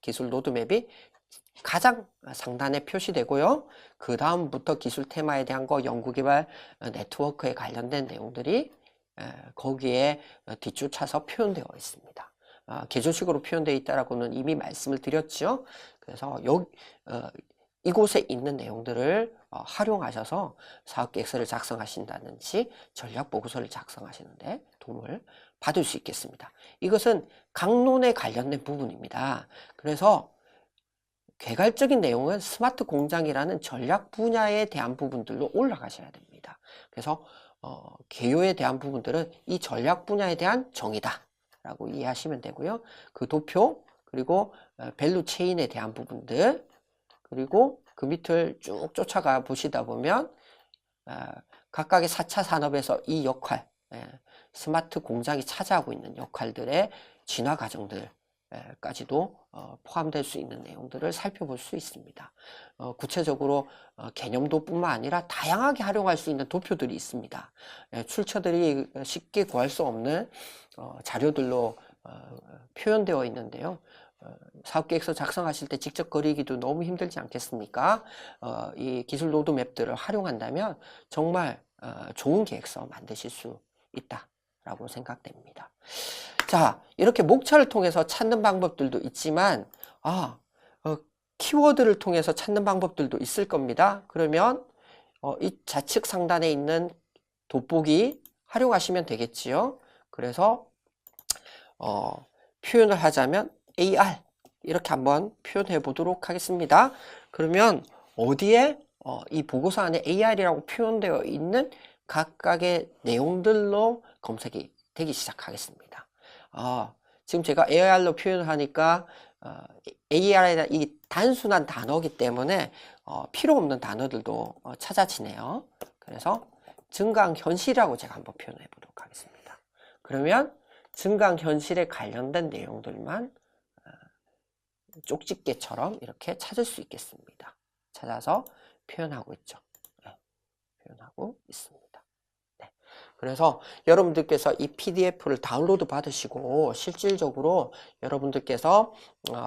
기술 로드맵이 가장 상단에 표시되고요. 그 다음부터 기술 테마에 대한 거, 연구개발 네트워크에 관련된 내용들이 거기에 뒤쫓아서 표현되어 있습니다. 개조식으로 표현되어 있다라고는 이미 말씀을 드렸죠. 그래서 이곳에 있는 내용들을 활용하셔서 사업계획서를 작성하신다든지 전략보고서를 작성하시는데 도움을 받을 수 있겠습니다. 이것은 강론에 관련된 부분입니다. 그래서 개괄적인 내용은 스마트 공장이라는 전략 분야에 대한 부분들로 올라가셔야 됩니다. 그래서 개요에 대한 부분들은 이 전략 분야에 대한 정의다 라고 이해하시면 되고요. 그 도표, 그리고 밸류 체인에 대한 부분들, 그리고 그 밑을 쭉 쫓아가 보시다 보면 각각의 4차 산업에서 이 역할, 스마트 공장이 차지하고 있는 역할들의 진화 과정들까지도 포함될 수 있는 내용들을 살펴볼 수 있습니다. 구체적으로 개념도뿐만 아니라 다양하게 활용할 수 있는 도표들이 있습니다. 출처들이 쉽게 구할 수 없는 자료들로 표현되어 있는데요. 사업계획서 작성하실 때 직접 그리기도 너무 힘들지 않겠습니까? 이 기술 로드맵들을 활용한다면 정말 좋은 계획서 만드실 수 있다라고 생각됩니다. 자, 이렇게 목차를 통해서 찾는 방법들도 있지만 키워드를 통해서 찾는 방법들도 있을 겁니다. 그러면 이 좌측 상단에 있는 돋보기 활용하시면 되겠지요. 그래서 표현을 하자면 AR 이렇게 한번 표현해 보도록 하겠습니다. 그러면 어디에 이 보고서 안에 AR이라고 표현되어 있는 각각의 내용들로 검색이 되기 시작하겠습니다. 지금 제가 AR로 표현을 하니까 AR이라 이 단순한 단어이기 때문에 필요 없는 단어들도 찾아지네요. 그래서 증강현실이라고 제가 한번 표현해 보도록 하겠습니다. 그러면 증강현실에 관련된 내용들만 쪽집게처럼 이렇게 찾을 수 있겠습니다. 찾아서 표현하고 있죠. 표현하고 있습니다. 그래서 여러분들께서 이 PDF를 다운로드 받으시고 실질적으로 여러분들께서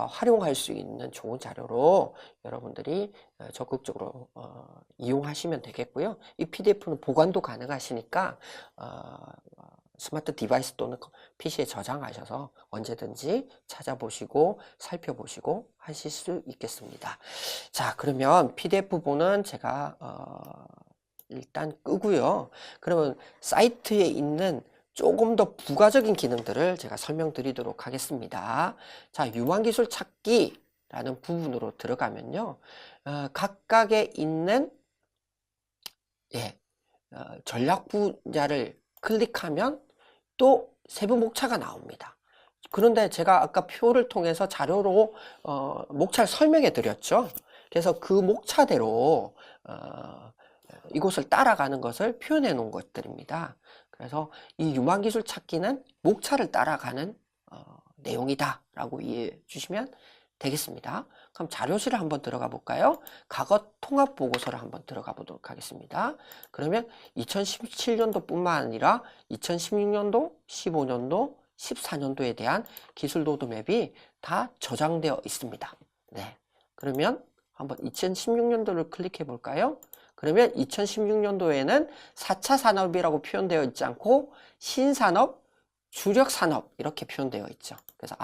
활용할 수 있는 좋은 자료로 여러분들이 적극적으로 이용하시면 되겠고요. 이 PDF는 보관도 가능하시니까 스마트 디바이스 또는 PC에 저장하셔서 언제든지 찾아보시고 살펴보시고 하실 수 있겠습니다. 자, 그러면 PDF본은 제가 일단 끄고요. 그러면 사이트에 있는 조금 더 부가적인 기능들을 제가 설명드리도록 하겠습니다. 자, 유망기술 찾기라는 부분으로 들어가면요. 각각에 있는 전략 분야를 클릭하면 또 세부 목차가 나옵니다. 그런데 제가 아까 표를 통해서 자료로 목차를 설명해 드렸죠. 그래서 그 목차대로 이곳을 따라가는 것을 표현해 놓은 것들입니다. 그래서 이 유망기술 찾기는 목차를 따라가는 내용이다 라고 이해해 주시면 되겠습니다. 그럼 자료실을 한번 들어가 볼까요? 과거 통합 보고서를 한번 들어가 보도록 하겠습니다. 그러면 2017년도 뿐만 아니라 2016년도, 15년도, 14년도에 대한 기술 로드맵이 다 저장되어 있습니다. 네. 그러면 한번 2016년도를 클릭해 볼까요? 그러면 2016년도에는 4차 산업이라고 표현되어 있지 않고 신산업, 주력 산업 이렇게 표현되어 있죠. 그래서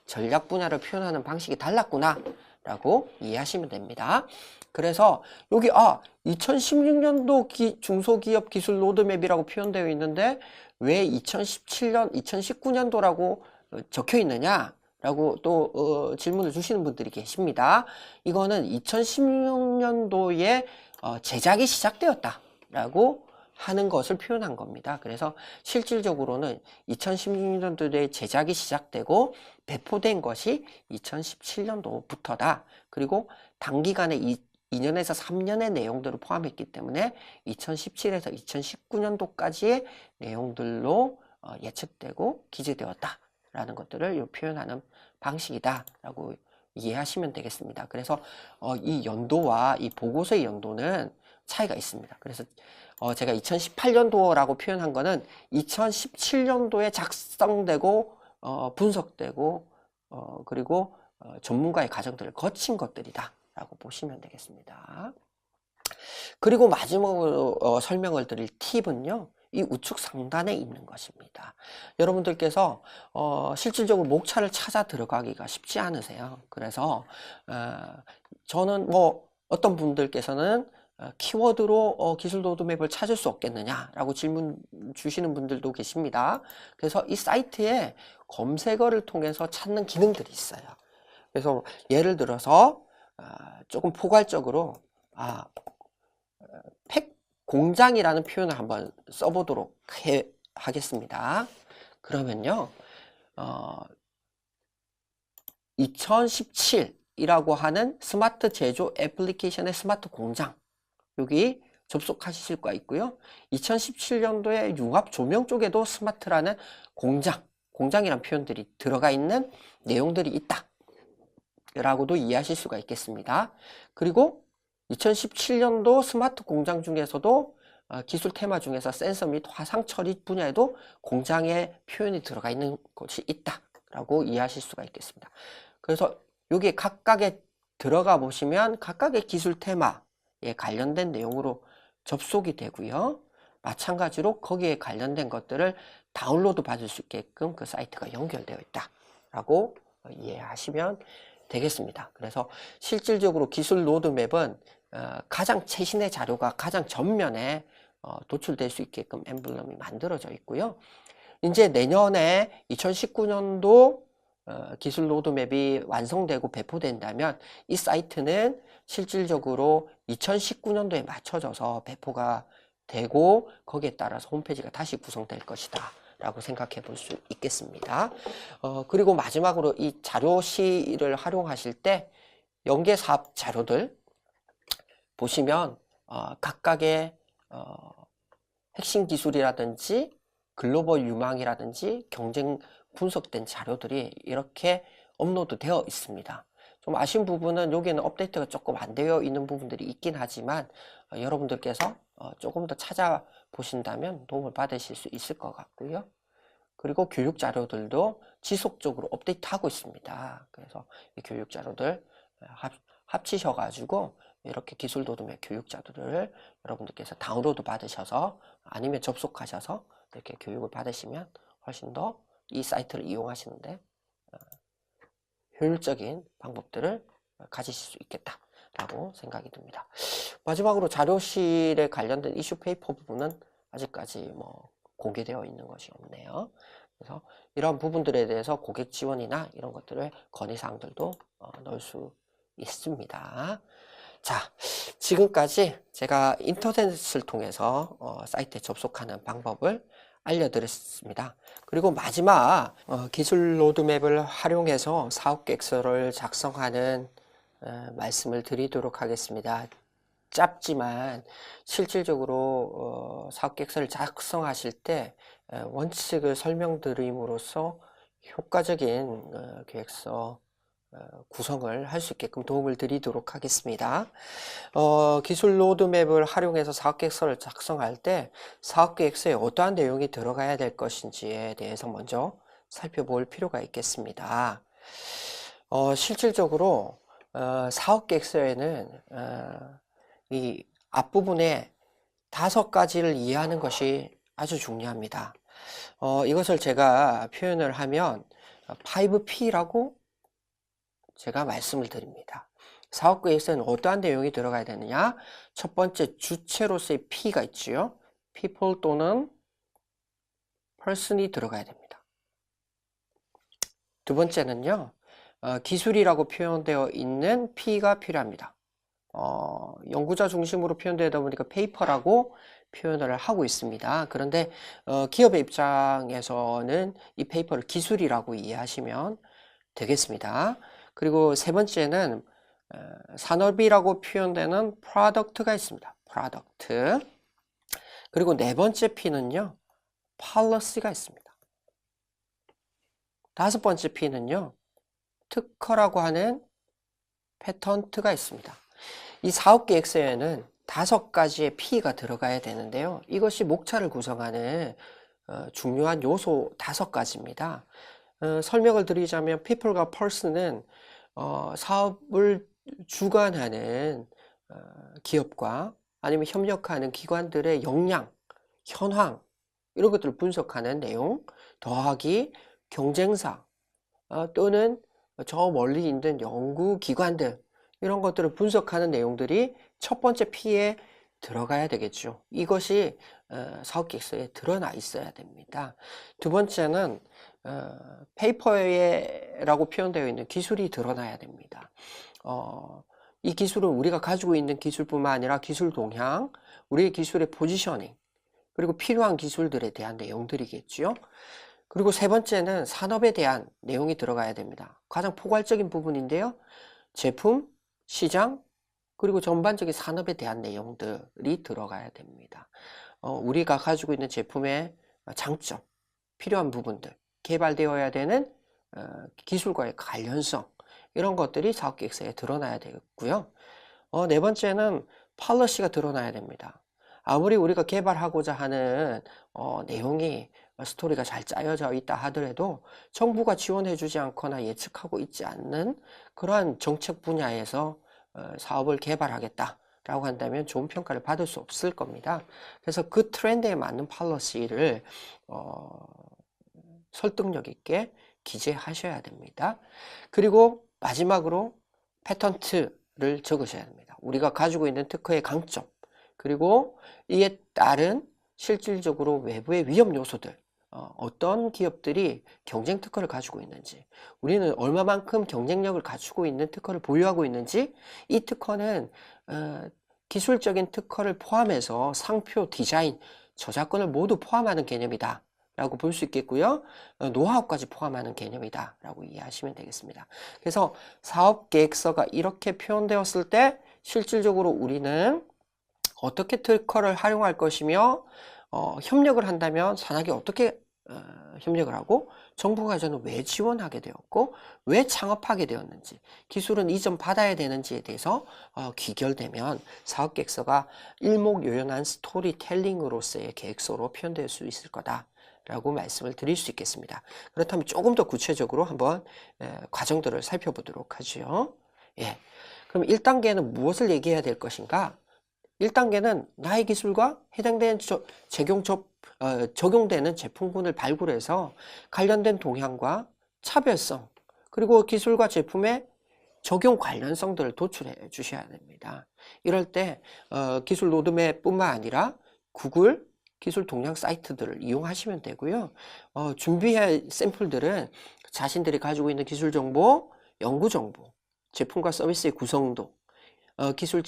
전략 분야를 표현하는 방식이 달랐구나 라고 이해하시면 됩니다. 그래서 여기 2016년도 중소기업 기술 로드맵이라고 표현되어 있는데 왜 2017년, 2019년도라고 적혀 있느냐 라고 또 질문을 주시는 분들이 계십니다. 이거는 2016년도에 제작이 시작되었다 라고 하는 것을 표현한 겁니다. 그래서 실질적으로는 2016년도에 제작이 시작되고 배포된 것이 2017년도부터다. 그리고 단기간에 2년에서 3년의 내용들을 포함했기 때문에 2017에서 2019년도까지의 내용들로 예측되고 기재되었다라는 것들을 표현하는 방식이다라고 이해하시면 되겠습니다. 그래서 이 연도와 이 보고서의 연도는 차이가 있습니다. 그래서 제가 2018년도라고 표현한 거는 2017년도에 작성되고 분석되고 그리고 전문가의 과정들을 거친 것들이다 라고 보시면 되겠습니다. 그리고 마지막으로 설명을 드릴 팁은요, 이 우측 상단에 있는 것입니다. 여러분들께서 실질적으로 목차를 찾아 들어가기가 쉽지 않으세요. 그래서 저는 어떤 분들께서는 키워드로 기술 로드맵을 찾을 수 없겠느냐라고 질문 주시는 분들도 계십니다. 그래서 이 사이트에 검색어를 통해서 찾는 기능들이 있어요. 그래서 예를 들어서 조금 포괄적으로 팩 공장이라는 표현을 한번 써보도록 하겠습니다. 그러면요, 2017이라고 하는 스마트 제조 애플리케이션의 스마트 공장, 여기 접속하실 수가 있고요. 2017년도에 융합 조명 쪽에도 스마트라는 공장이라는 표현들이 들어가 있는 내용들이 있다 라고도 이해하실 수가 있겠습니다. 그리고 2017년도 스마트 공장 중에서도 기술 테마 중에서 센서 및 화상 처리 분야에도 공장의 표현이 들어가 있는 것이 있다 라고 이해하실 수가 있겠습니다. 그래서 여기 각각에 들어가 보시면 각각의 기술 테마에 관련된 내용으로 접속이 되고요. 마찬가지로 거기에 관련된 것들을 다운로드 받을 수 있게끔 그 사이트가 연결되어 있다 라고 이해하시면 되겠습니다. 그래서 실질적으로 기술 로드맵은 가장 최신의 자료가 가장 전면에 도출될 수 있게끔 엠블럼이 만들어져 있고요. 이제 내년에 2019년도 기술 로드맵이 완성되고 배포된다면 이 사이트는 실질적으로 2019년도에 맞춰져서 배포가 되고 거기에 따라서 홈페이지가 다시 구성될 것이다 라고 생각해 볼 수 있겠습니다. 그리고 마지막으로 이 자료실을 활용하실 때 연계사업 자료들 보시면 각각의 핵심 기술이라든지 글로벌 유망이라든지 경쟁 분석된 자료들이 이렇게 업로드 되어 있습니다. 좀 아쉬운 부분은 여기는 업데이트가 조금 안 되어 있는 부분들이 있긴 하지만 여러분들께서 조금 더 찾아보신다면 도움을 받으실 수 있을 것 같고요. 그리고 교육 자료들도 지속적으로 업데이트하고 있습니다. 그래서 이 교육 자료들 합치셔가지고 이렇게 기술 도드맵 교육 자료를 여러분들께서 다운로드 받으셔서 아니면 접속하셔서 이렇게 교육을 받으시면 훨씬 더 이 사이트를 이용하시는데 효율적인 방법들을 가지실 수 있겠다라고 생각이 듭니다. 마지막으로 자료실에 관련된 이슈 페이퍼 부분은 아직까지 뭐 공개되어 있는 것이 없네요. 그래서 이런 부분들에 대해서 고객 지원이나 이런 것들을 건의사항들도 넣을 수 있습니다. 자, 지금까지 제가 인터넷을 통해서 사이트에 접속하는 방법을 알려드렸습니다. 그리고 마지막 기술 로드맵을 활용해서 사업계획서를 작성하는 말씀을 드리도록 하겠습니다. 짧지만 실질적으로 사업계획서를 작성하실 때 원칙을 설명드림으로써 효과적인 계획서 구성을 할 수 있게끔 도움을 드리도록 하겠습니다. 기술 로드맵을 활용해서 사업계획서를 작성할 때 사업계획서에 어떠한 내용이 들어가야 될 것인지에 대해서 먼저 살펴볼 필요가 있겠습니다. 실질적으로 사업계획서에는 이 앞부분에 5가지를 이해하는 것이 아주 중요합니다. 이것을 제가 표현을 하면 5P라고 제가 말씀을 드립니다. 사업계획서에는 어떠한 내용이 들어가야 되느냐? 첫 번째, 주체로서의 P가 있지요. people 또는 person이 들어가야 됩니다. 두 번째는요, 기술이라고 표현되어 있는 P가 필요합니다. 연구자 중심으로 표현되다 보니까 페이퍼라고 표현을 하고 있습니다. 그런데 기업의 입장에서는 이 페이퍼를 기술이라고 이해하시면 되겠습니다. 그리고 세 번째는 산업이라고 표현되는 프로덕트가 있습니다. 프로덕트. 그리고 네 번째 P는요, policy가 있습니다. 다섯 번째 P는요, 특허라고 하는 패턴트가 있습니다. 이 사업계획서에는 5가지의 P가 들어가야 되는데요. 이것이 목차를 구성하는 중요한 요소 5가지입니다. 설명을 드리자면 people과 person은 사업을 주관하는 기업과 아니면 협력하는 기관들의 역량, 현황 이런 것들을 분석하는 내용 더하기 경쟁사 또는 저 멀리 있는 연구기관들 이런 것들을 분석하는 내용들이 첫 번째 P에 들어가야 되겠죠. 이것이 사업계획서에 드러나 있어야 됩니다. 두 번째는 페이퍼라고 표현되어 있는 기술이 드러나야 됩니다. 이 기술은 우리가 가지고 있는 기술뿐만 아니라 기술 동향, 우리의 기술의 포지셔닝, 그리고 필요한 기술들에 대한 내용들이겠죠. 그리고 세 번째는 산업에 대한 내용이 들어가야 됩니다. 가장 포괄적인 부분인데요. 제품, 시장, 그리고 전반적인 산업에 대한 내용들이 들어가야 됩니다. 우리가 가지고 있는 제품의 장점, 필요한 부분들, 개발되어야 되는 기술과의 관련성 이런 것들이 사업계획서에 드러나야 되겠고요. 네 번째는 policy가 드러나야 됩니다. 아무리 우리가 개발하고자 하는 내용이 스토리가 잘 짜여져 있다 하더라도 정부가 지원해주지 않거나 예측하고 있지 않는 그러한 정책 분야에서 사업을 개발하겠다라고 한다면 좋은 평가를 받을 수 없을 겁니다. 그래서 그 트렌드에 맞는 policy를 설득력 있게 기재하셔야 됩니다. 그리고 마지막으로 패턴트를 적으셔야 됩니다. 우리가 가지고 있는 특허의 강점, 그리고 이에 따른 실질적으로 외부의 위험 요소들, 어떤 기업들이 경쟁 특허를 가지고 있는지, 우리는 얼마만큼 경쟁력을 갖추고 있는 특허를 보유하고 있는지, 이 특허는 기술적인 특허를 포함해서 상표, 디자인, 저작권을 모두 포함하는 개념이다 라고 볼 수 있겠고요. 노하우까지 포함하는 개념이다 라고 이해하시면 되겠습니다. 그래서 사업계획서가 이렇게 표현되었을 때 실질적으로 우리는 어떻게 특허를 활용할 것이며 협력을 한다면 산학이 어떻게 협력을 하고 정부가 저는 왜 지원하게 되었고 왜 창업하게 되었는지 기술은 이전 받아야 되는지에 대해서 귀결되면 사업계획서가 일목요연한 스토리텔링으로서의 계획서로 표현될 수 있을 거다 라고 말씀을 드릴 수 있겠습니다. 그렇다면 조금 더 구체적으로 한번 과정들을 살펴보도록 하죠. 예. 그럼 1단계는 무엇을 얘기해야 될 것인가? 1단계는 나의 기술과 해당되는 적용되는 제품군을 발굴해서 관련된 동향과 차별성, 그리고 기술과 제품의 적용 관련성들을 도출해 주셔야 됩니다. 이럴 때 기술 로드맵뿐만 아니라 구글 기술 동향 사이트들을 이용하시면 되고요. 준비할 샘플들은 자신들이 가지고 있는 기술 정보, 연구 정보, 제품과 서비스의 구성도, 기술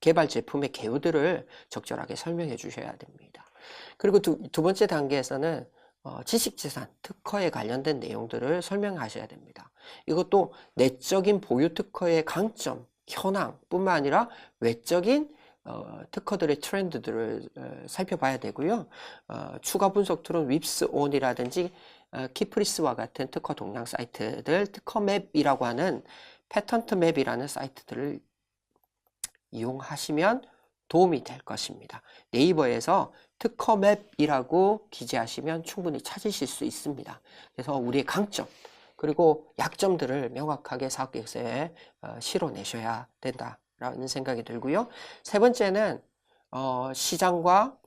개발 제품의 개요들을 적절하게 설명해 주셔야 됩니다. 그리고 두 번째 단계에서는 지식재산, 특허에 관련된 내용들을 설명하셔야 됩니다. 이것도 내적인 보유 특허의 강점, 현황뿐만 아니라 외적인 특허들의 트렌드들을 살펴봐야 되고요. 추가 분석 툴은 윕스온이라든지 키프리스와 같은 특허 동향 사이트들, 특허맵이라고 하는 패턴트 맵이라는 사이트들을 이용하시면 도움이 될 것입니다. 네이버에서 특허맵이라고 기재하시면 충분히 찾으실 수 있습니다. 그래서 우리의 강점 그리고 약점들을 명확하게 사업계획서에 실어내셔야 된다라는 생각이 들고요. 세 번째는 시장과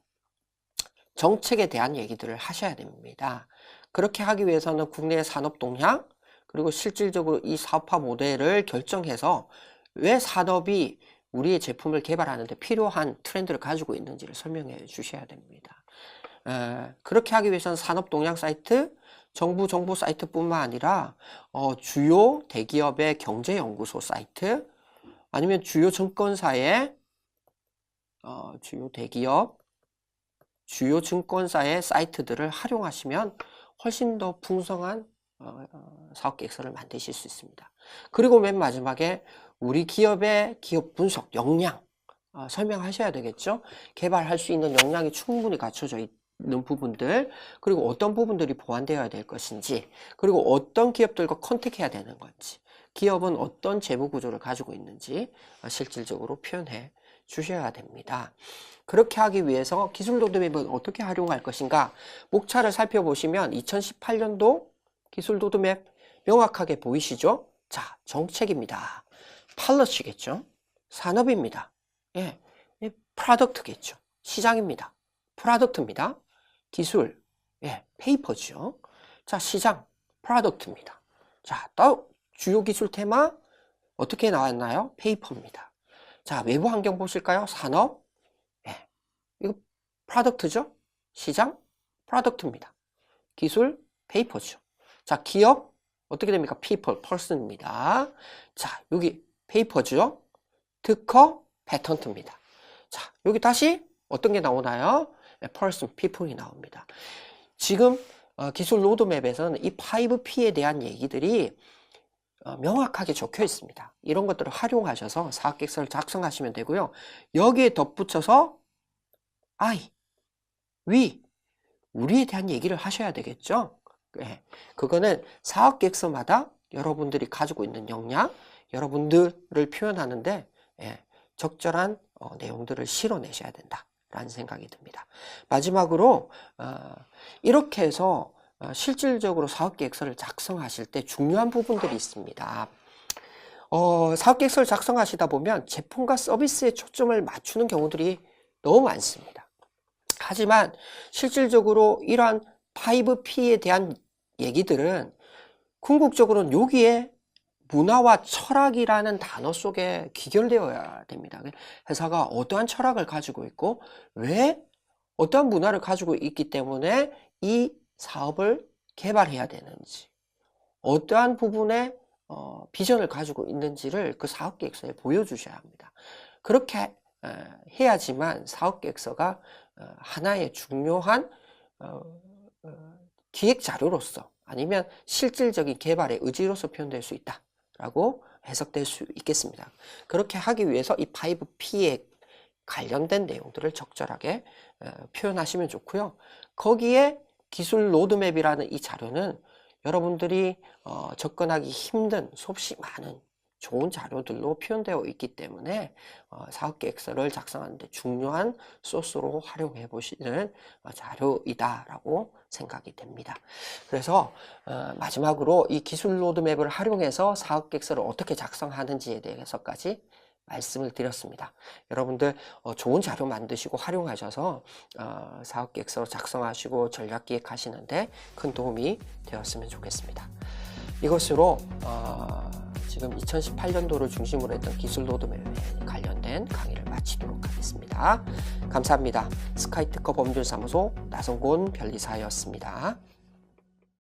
정책에 대한 얘기들을 하셔야 됩니다. 그렇게 하기 위해서는 국내 산업 동향 그리고 실질적으로 이 사업화 모델을 결정해서 왜 산업이 우리의 제품을 개발하는데 필요한 트렌드를 가지고 있는지를 설명해 주셔야 됩니다. 그렇게 하기 위해서는 산업 동향 사이트, 정부 정보 사이트뿐만 아니라 주요 대기업의 경제연구소 사이트, 아니면 주요 증권사의 주요 대기업, 주요 증권사의 사이트들을 활용하시면 훨씬 더 풍성한 사업계획서를 만드실 수 있습니다. 그리고 맨 마지막에 우리 기업의 기업 분석, 역량 설명하셔야 되겠죠. 개발할 수 있는 역량이 충분히 갖춰져 있는 부분들, 그리고 어떤 부분들이 보완되어야 될 것인지, 그리고 어떤 기업들과 컨택해야 되는 건지, 기업은 어떤 재무 구조를 가지고 있는지 실질적으로 표현해 주셔야 됩니다. 그렇게 하기 위해서 기술 로드맵은 어떻게 활용할 것인가? 목차를 살펴보시면 2018년도 기술 로드맵 명확하게 보이시죠? 자, 정책입니다. 팔러시겠죠? 산업입니다. 예, 프로덕트겠죠? 시장입니다. 프로덕트입니다. 기술, 예, 페이퍼죠. 자, 시장, 프로덕트입니다. 자, 또 주요 기술 테마 어떻게 나왔나요? 페이퍼입니다. 자, 외부 환경 보실까요? 산업, 예, 이거 프로덕트죠? 시장, 프로덕트입니다. 기술, 페이퍼죠. 자, 기업, 어떻게 됩니까? people, person입니다. 자, 여기 페이퍼죠? 특허, 패턴트입니다. 자, 여기 다시 어떤 게 나오나요? person, people이 나옵니다. 지금 기술 로드맵에서는 이 5P에 대한 얘기들이 명확하게 적혀 있습니다. 이런 것들을 활용하셔서 사업계획서를 작성하시면 되고요. 여기에 덧붙여서 I, we, 우리에 대한 얘기를 하셔야 되겠죠. 네. 그거는 사업계획서마다 여러분들이 가지고 있는 역량, 여러분들을 표현하는데 적절한 내용들을 실어내셔야 된다라는 생각이 듭니다. 마지막으로 이렇게 해서 실질적으로 사업계획서를 작성하실 때 중요한 부분들이 있습니다. 사업계획서를 작성하시다 보면 제품과 서비스에 초점을 맞추는 경우들이 너무 많습니다. 하지만 실질적으로 이러한 5P에 대한 얘기들은 궁극적으로는 여기에 문화와 철학이라는 단어 속에 귀결되어야 됩니다. 회사가 어떠한 철학을 가지고 있고 왜 어떠한 문화를 가지고 있기 때문에 이 사업을 개발해야 되는지, 어떠한 부분에 비전을 가지고 있는지를 그 사업계획서에 보여주셔야 합니다. 그렇게 해야지만 사업계획서가 하나의 중요한 기획자료로서 아니면 실질적인 개발의 의지로서 표현될 수 있다라고 해석될 수 있겠습니다. 그렇게 하기 위해서 이 5P에 관련된 내용들을 적절하게 표현하시면 좋고요. 거기에 기술 로드맵이라는 이 자료는 여러분들이 접근하기 힘든 수없이 많은 좋은 자료들로 표현되어 있기 때문에 사업계획서를 작성하는 데 중요한 소스로 활용해 보시는 자료이다라고 생각이 됩니다. 그래서 마지막으로 이 기술 로드맵을 활용해서 사업계획서를 어떻게 작성하는지에 대해서까지 말씀을 드렸습니다. 여러분들 좋은 자료 만드시고 활용하셔서 사업계획서 작성하시고 전략기획 하시는데 큰 도움이 되었으면 좋겠습니다. 이것으로 지금 2018년도를 중심으로 했던 기술 로드맵에 관련된 강의를 마치도록 하겠습니다. 감사합니다. 스카이특허 법률사무소 나성곤 변리사였습니다.